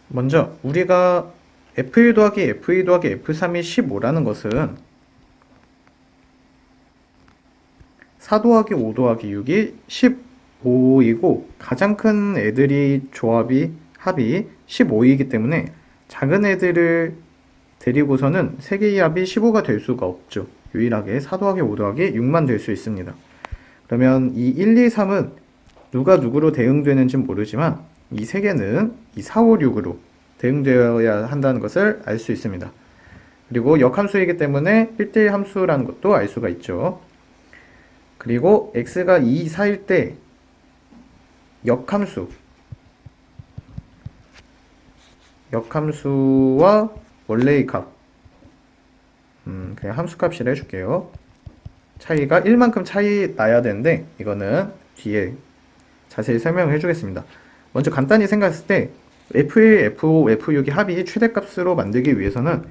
A: 먼저 우리가 f1 더하기 f2 더하기 f3이 15라는 것은 4 더하기 5 더하기 6이 15이고 가장 큰 애들이 합이 15이기 때문에 작은 애들을 데리고서는 3개의 합이 15가 될 수가 없죠. 유일하게 4 더하기 5 더하기 6만 될 수 있습니다. 그러면 이 1, 2, 3은 누가 누구로 대응되는지 모르지만 이 3개는 이 4, 5, 6으로 대응되어야 한다는 것을 알 수 있습니다. 그리고 역함수이기 때문에 1대1 함수라는 것도 알 수가 있죠. 그리고 x가 2, 4일 때 역함수와 원래의 값, 그냥 함수값이라 해줄게요. 차이가 1만큼 차이 나야 되는데 이거는 뒤에 자세히 설명을 해주겠습니다. 먼저 간단히 생각했을 때 f1, f5, f6의 합이 최대값으로 만들기 위해서는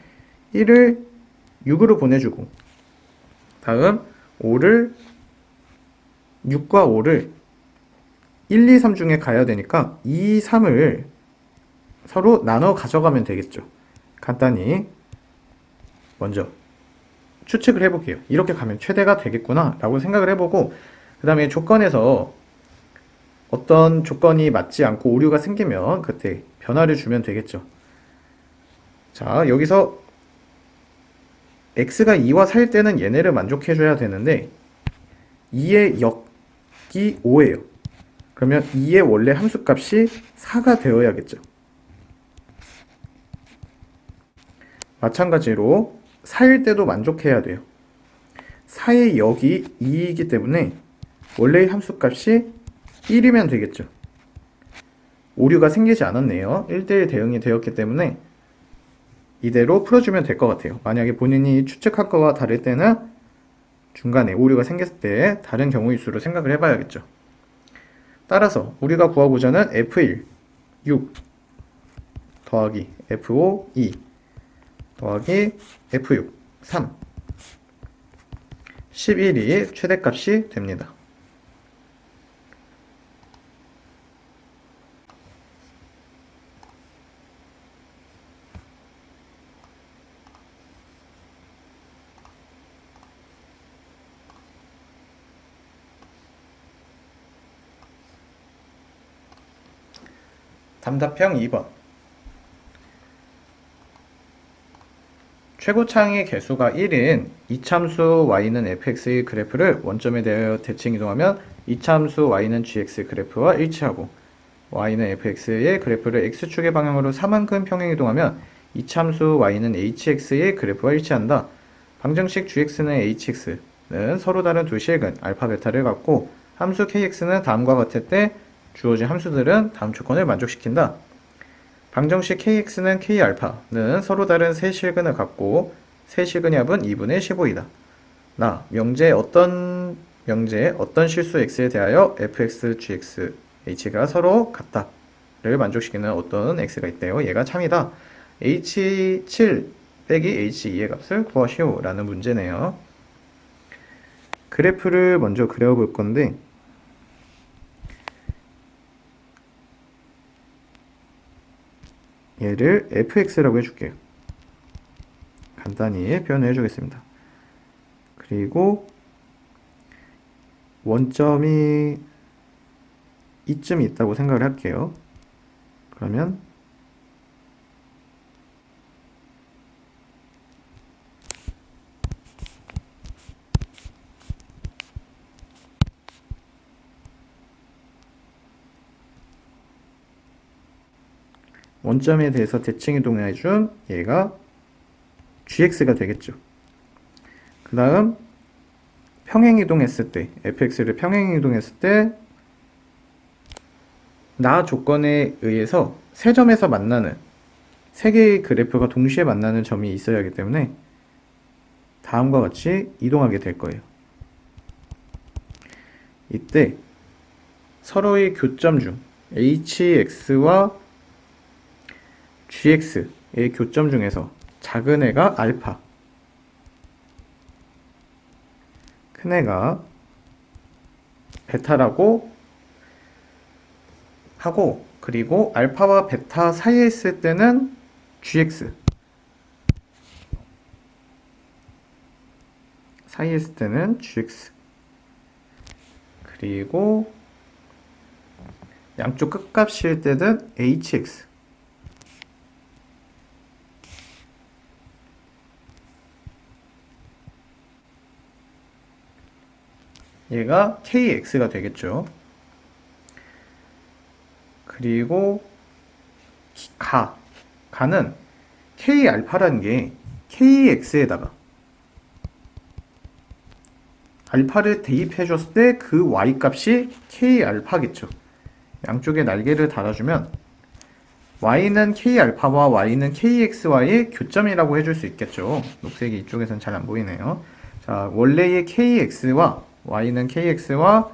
A: 1을 6으로 보내주고 다음 6과 5를 1, 2, 3 중에 가야 되니까 2, 3을 서로 나눠 가져가면 되겠죠. 간단히 먼저 추측을 해볼게요. 이렇게 가면 최대가 되겠구나 라고 생각을 해보고 그 다음에 조건에서 어떤 조건이 맞지 않고 오류가 생기면 그때 변화를 주면 되겠죠. 자, 여기서 x가 2와 4일 때는 얘네를 만족해줘야 되는데 2의 역이 5예요. 그러면 2의 원래 함수값이 4가 되어야겠죠. 마찬가지로 4일 때도 만족해야 돼요. 4의 역이 2이기 때문에 원래의 함수값이 1이면 되겠죠. 오류가 생기지 않았네요. 1대1 대응이 되었기 때문에 이대로 풀어주면 될 것 같아요. 만약에 본인이 추측한 거와 다를 때는 중간에 오류가 생겼을 때 다른 경우의 수로 생각을 해봐야겠죠. 따라서 우리가 구하고자 하는 F1, 6 더하기 F5, 2 더하기 F6, 3 11이 최대값이 됩니다. 답답형 2번. 최고차항의 개수가 1인 이참수 y는 fx의 그래프를 원점에 대하여 대칭 이동하면 이참수 y는 gx 그래프와 일치하고 y는 fx의 그래프를 x축의 방향으로 3만큼 평행 이동하면 이참수 y는 hx의 그래프와 일치한다. 방정식 gx는 hx는 서로 다른 두 실근 알파 베타를 갖고 함수 kx는 다음과 같을 때 주어진 함수들은 다음 조건을 만족시킨다. 방정식 kx는 k알파는 서로 다른 세 실근을 갖고 세 실근의 합은 2분의 15이다. 명제 어떤 실수 x에 대하여 fx, gx, h가 서로 같다를 만족시키는 어떤 x가 있대요. 얘가 참이다. h7 빼기 h2의 값을 구하시오 라는 문제네요. 그래프를 먼저 그려볼 건데 얘를 fx라고 해줄게요. 간단히 표현을 해주겠습니다. 그리고 원점이 이쯤 있다고 생각을 할게요. 그러면 원점에 대해서 대칭 이동해준 얘가 gx가 되겠죠. 그 다음 평행 이동했을 때 fx를 평행 이동했을 때 조건에 의해서 세 점에서 만나는 세 개의 그래프가 동시에 만나는 점이 있어야 하기 때문에 다음과 같이 이동하게 될 거예요. 이때 서로의 교점 중 hx와 gx의 교점 중에서 작은 애가 알파, 큰 애가 베타라고 하고, 그리고 알파와 베타 사이에 있을 때는 gx, 사이에 있을 때는 gx, 그리고 양쪽 끝값일 때는 hx, 얘가 kx가 되겠죠. 그리고 가는 k알파라는 게 kx에다가 알파를 대입해 줬을 때 그 y 값이 k알파겠죠. 양쪽에 날개를 달아주면 y는 k알파와 y는 kxy의 교점이라고 해줄 수 있겠죠. 녹색이 이쪽에선 잘 안 보이네요. 자, 원래의 kx와 y는 kx와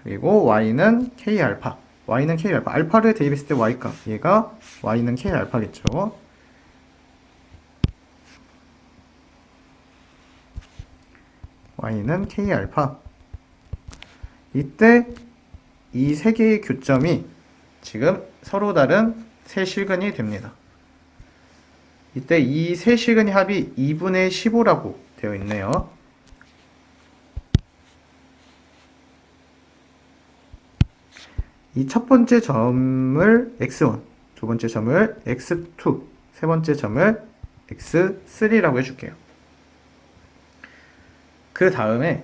A: 그리고 y는 k알파, y는 k알파, 알파를 대입했을 때 y값, 얘가 y는 k알파겠죠. y는 k알파. 이때 이 세 개의 교점이 지금 서로 다른 세 실근이 됩니다. 이때 이 세 실근의 합이 2분의 15라고 되어 있네요. 이 첫 번째 점을 x1, 두 번째 점을 x2, 세 번째 점을 x3라고 해줄게요. 그 다음에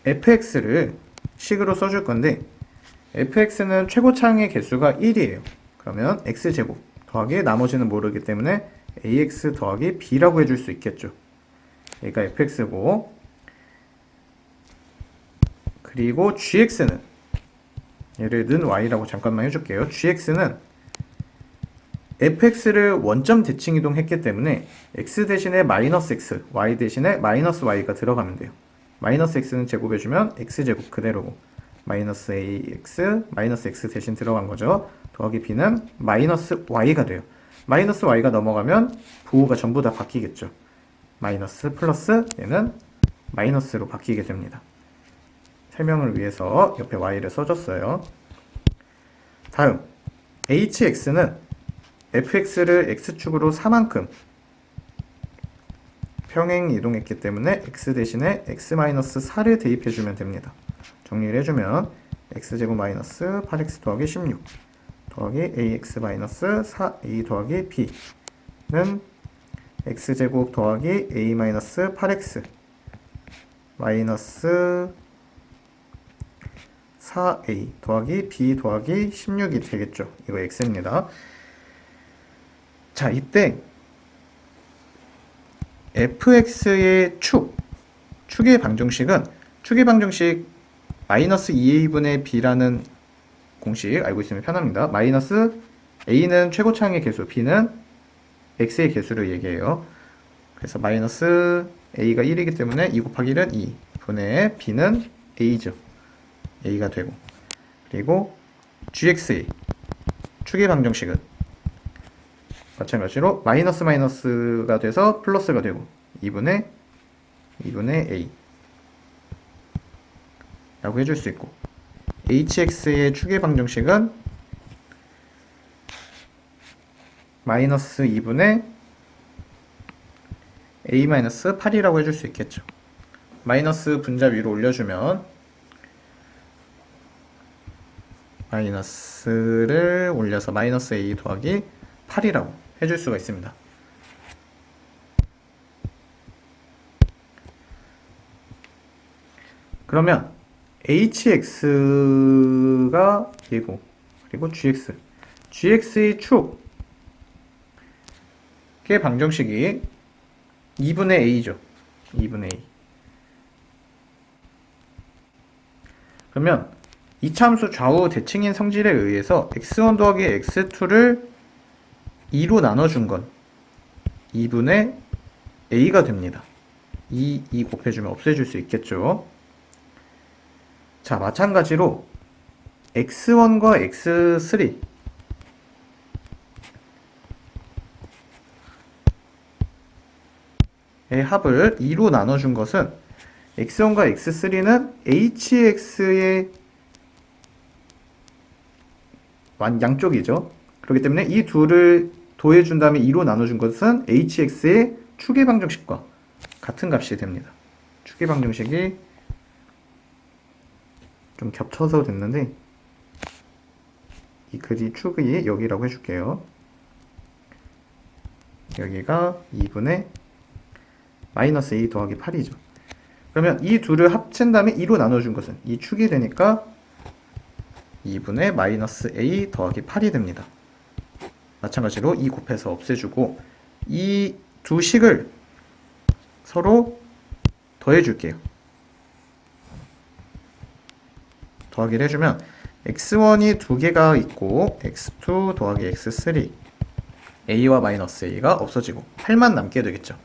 A: fx를 식으로 써줄 건데 fx는 최고차항의 개수가 1이에요. 그러면 x제곱 더하기 나머지는 모르기 때문에 ax 더하기 b라고 해줄 수 있겠죠. 얘가 fx고, 그리고 gx는 얘를 는 y라고 잠깐만 해줄게요. gx는 fx를 원점 대칭 이동했기 때문에 x 대신에 마이너스 x, y 대신에 마이너스 y가 들어가면 돼요. 마이너스 x는 제곱해주면 x제곱 그대로고 마이너스 ax, 마이너스 x 대신 들어간 거죠. 더하기 b는 마이너스 y가 돼요. 마이너스 y가 넘어가면 부호가 전부 다 바뀌겠죠. 마이너스 플러스 얘는 마이너스로 바뀌게 됩니다. 설명을 위해서 옆에 y를 써줬어요. 다음 hx는 fx를 x축으로 4만큼 평행 이동했기 때문에 x 대신에 x-4를 대입해주면 됩니다. 정리를 해주면 x제곱 마이너스 8x 더하기 16 더하기 ax-4a 더하기 b는 x제곱 더하기 a-8x 마이너스 4a 더하기 b 더하기 16이 되겠죠. 이거 x입니다. 자, 이때 fx의 축의 방정식은 축의 방정식 마이너스 2a분의 b라는 공식 알고 있으면 편합니다. 마이너스 a는 최고차항의 개수, b는 x의 개수를 얘기해요. 그래서 마이너스 a가 1이기 때문에 2 곱하기 1은 2 분의 b는 a죠. a가 되고, 그리고 gx의 축의 방정식은 마찬가지로 마이너스 마이너스가 돼서 플러스가 되고 2분의 a 라고 해줄 수 있고, hx의 축의 방정식은 마이너스 2분의 a-8이라고 해줄 수 있겠죠. 마이너스 분자 위로 올려주면 마이너스를 올려서 마이너스 a 더하기 8이라고 해줄 수가 있습니다. 그러면 hx가 얘고, 그리고 gx의 축의 방정식이 2분의 a죠. 2분의 a. 그러면 이차함수 좌우 대칭인 성질에 의해서 x1 더하기 x2를 2로 나눠준 건 2분의 a가 됩니다. 2 곱해주면 없애줄 수 있겠죠. 자, 마찬가지로 x1과 x3 의 합을 2로 나눠준 것은 x1과 x3는 hx의 양쪽이죠. 그렇기 때문에 이 둘을 더해준 다음에 2로 나눠준 것은 hx의 축의 방정식과 같은 값이 됩니다. 축의 방정식이 좀 겹쳐서 됐는데 이 글이 축이 여기라고 해줄게요. 여기가 2분의 마이너스 a 더하기 8이죠. 그러면 이 둘을 합친 다음에 2로 나눠준 것은 이 축이 되니까 2분의 마이너스 a 더하기 8이 됩니다. 마찬가지로 2 곱해서 없애주고 이 두 식을 서로 더해줄게요. 더하기를 해주면 x1이 두 개가 있고 x2 더하기 x3 a와 마이너스 a가 없어지고 8만 남게 되겠죠.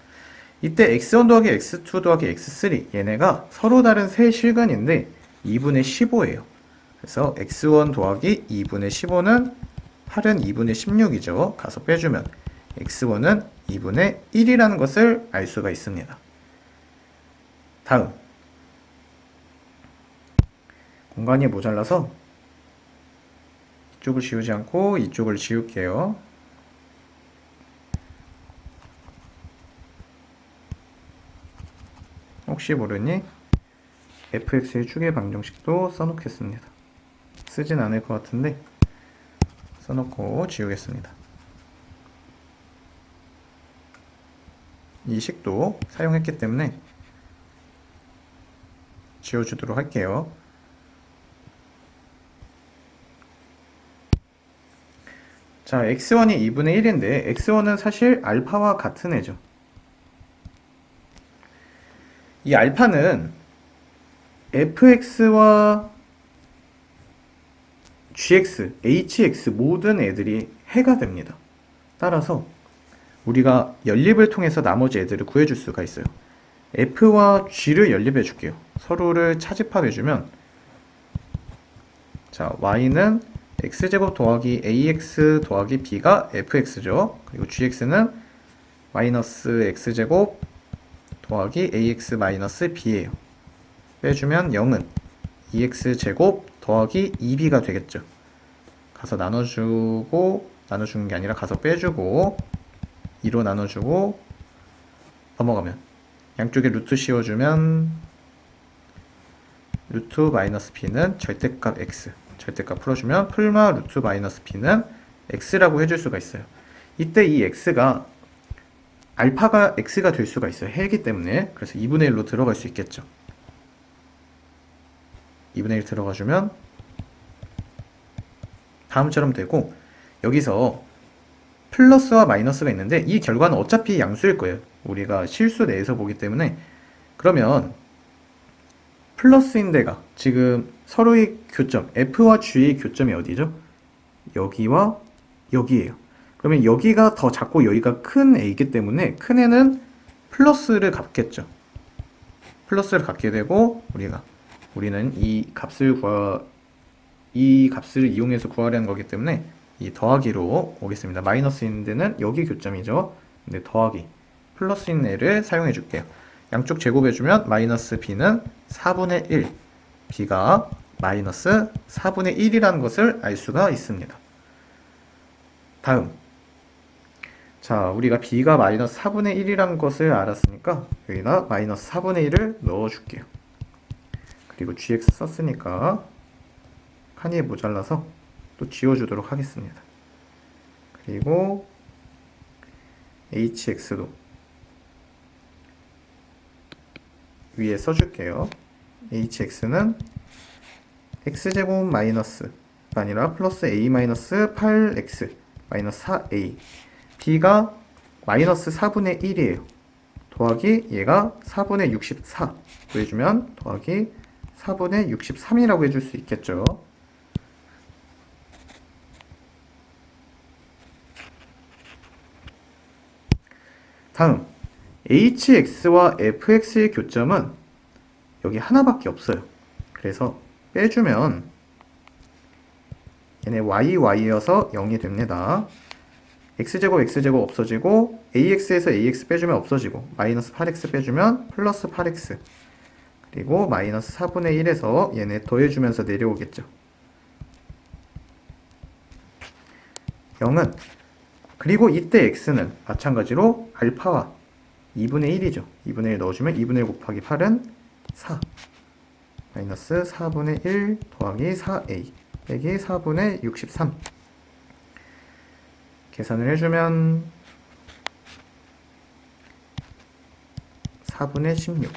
A: 이때 x1 더하기 x2 더하기 x3 얘네가 서로 다른 세 실근인데 2분의 15예요. 그래서 x1 더하기 2분의 15는 8은 2분의 16이죠. 가서 빼주면 x1은 2분의 1이라는 것을 알 수가 있습니다. 다음, 공간이 모자라서 이쪽을 지우지 않고 이쪽을 지울게요. 혹시 모르니 fx의 축의 방정식도 써놓겠습니다. 쓰진 않을 것 같은데 써놓고 지우겠습니다. 이 식도 사용했기 때문에 지워주도록 할게요. 자, x1이 2분의 1인데 x1은 사실 알파와 같은 애죠. 이 알파는 fx와 gx, hx 모든 애들이 해가 됩니다. 따라서 우리가 연립을 통해서 나머지 애들을 구해줄 수가 있어요. F와 G를 연립해 줄게요. 서로를 차집합해주면, 자, Y는 X제곱 더하기 AX 더하기 B가 FX죠. 그리고 GX는 마이너스 X제곱 더하기 AX 마이너스 B예요. 빼주면 0은 2X제곱 더하기 2B가 되겠죠. 가서 나눠주고, 나눠주는 게 아니라 가서 빼주고, 2로 나눠주고, 넘어가면 양쪽에 루트 씌워주면 루트 마이너스 B는 절대값 X, 절대값 풀어주면 풀마 루트 마이너스 B는 X라고 해줄 수가 있어요. 이때 이 X가 알파가 X가 될 수가 있어요. 해이기 때문에. 그래서 2분의 1로 들어갈 수 있겠죠. 2분의 1 들어가주면 다음처럼 되고, 여기서 플러스와 마이너스가 있는데 이 결과는 어차피 양수일 거예요. 우리가 실수 내에서 보기 때문에. 그러면 플러스인 데가 지금 서로의 교점, F와 G의 교점이 어디죠? 여기와 여기예요. 그러면 여기가 더 작고 여기가 큰 A이기 때문에 큰 A는 플러스를 갖겠죠. 플러스를 갖게 되고, 우리는 이 값을 이용해서 구하려는 거기 때문에 이 더하기로 오겠습니다. 마이너스인 데는 여기 교점이죠. 근데 더하기, 플러스인 애를 사용해 줄게요. 양쪽 제곱해주면 마이너스 B는 4분의 1, B가 마이너스 4분의 1이라는 것을 알 수가 있습니다. 다음, 자, 우리가 B가 마이너스 4분의 1이라는 것을 알았으니까 여기다 마이너스 4분의 1을 넣어줄게요. 그리고 GX 썼으니까 칸이 모자라서 또 지워주도록 하겠습니다. 그리고 HX도 위에 써줄게요. HX는 X제곱 마이너스가 아니라 플러스 A 마이너스 8X 마이너스 4A, B가 마이너스 4분의 1이에요. 더하기 얘가 4분의 64 구해주면 더하기 4분의 63이라고 해줄 수 있겠죠. 다음, HX와 FX의 교점은 여기 하나밖에 없어요. 그래서 빼주면 얘네 YY여서 0이 됩니다. X제곱 X제곱 없어지고, AX에서 AX 빼주면 없어지고, 마이너스 8X 빼주면 플러스 8X, 그리고 마이너스 4분의 1에서 얘네 더해주면서 내려오겠죠. 0은, 그리고 이때 X는 마찬가지로 알파와 2분의 1이죠. 2분의 1 넣어주면 2분의 1 곱하기 8은 4. 마이너스 4분의 1 더하기 4A 빼기 4분의 63. 계산을 해주면 4분의 16.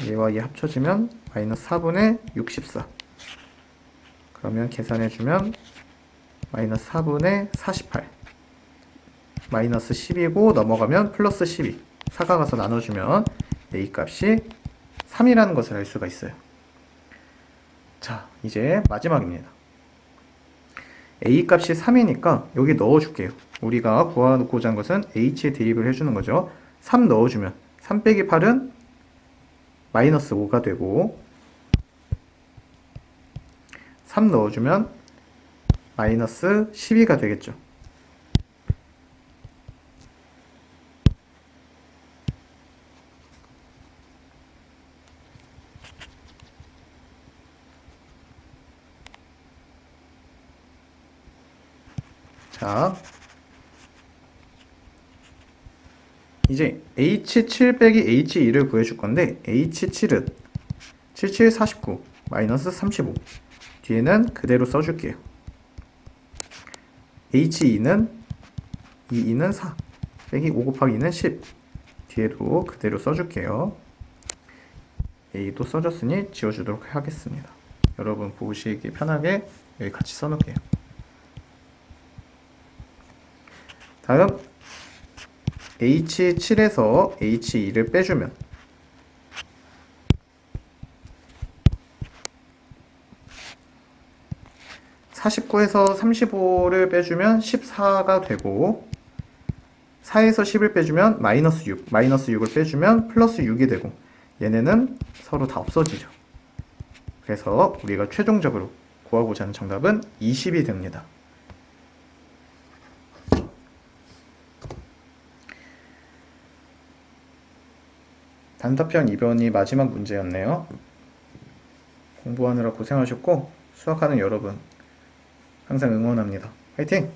A: 얘와 얘 합쳐지면 마이너스 4분의 64. 그러면 계산해주면 마이너스 4분의 48. 마이너스 10이고 넘어가면 플러스 12. 4가 가서 나눠주면 A 값이 3이라는 것을 알 수가 있어요. 자, 이제 마지막입니다. A 값이 3이니까 여기 넣어줄게요. 우리가 구하고자 한 것은 H에 대입을 해주는 거죠. 3 넣어주면 3 빼기 8은 마이너스 5가 되고, 3 넣어주면 마이너스 12가 되겠죠. 자, 이제 H7 빼기 H2를 구해줄 건데, H7은 77, 49, 마이너스 35. 뒤에는 그대로 써줄게요. H2는 2는 4, 빼기 5 곱하기 2는 10. 뒤에도 그대로 써줄게요. A도 써줬으니 지워주도록 하겠습니다. 여러분 보시기 편하게 여기 같이 써놓을게요. 다음, H7에서 H2를 빼주면 49에서 35를 빼주면 14가 되고, 4에서 10을 빼주면 마이너스 6, 마이너스 6을 빼주면 플러스 6이 되고 얘네는 서로 다 없어지죠. 그래서 우리가 최종적으로 구하고자 하는 정답은 20이 됩니다. 단답형 2번이 마지막 문제였네요. 공부하느라 고생하셨고 수학하는 여러분 항상 응원합니다. 화이팅!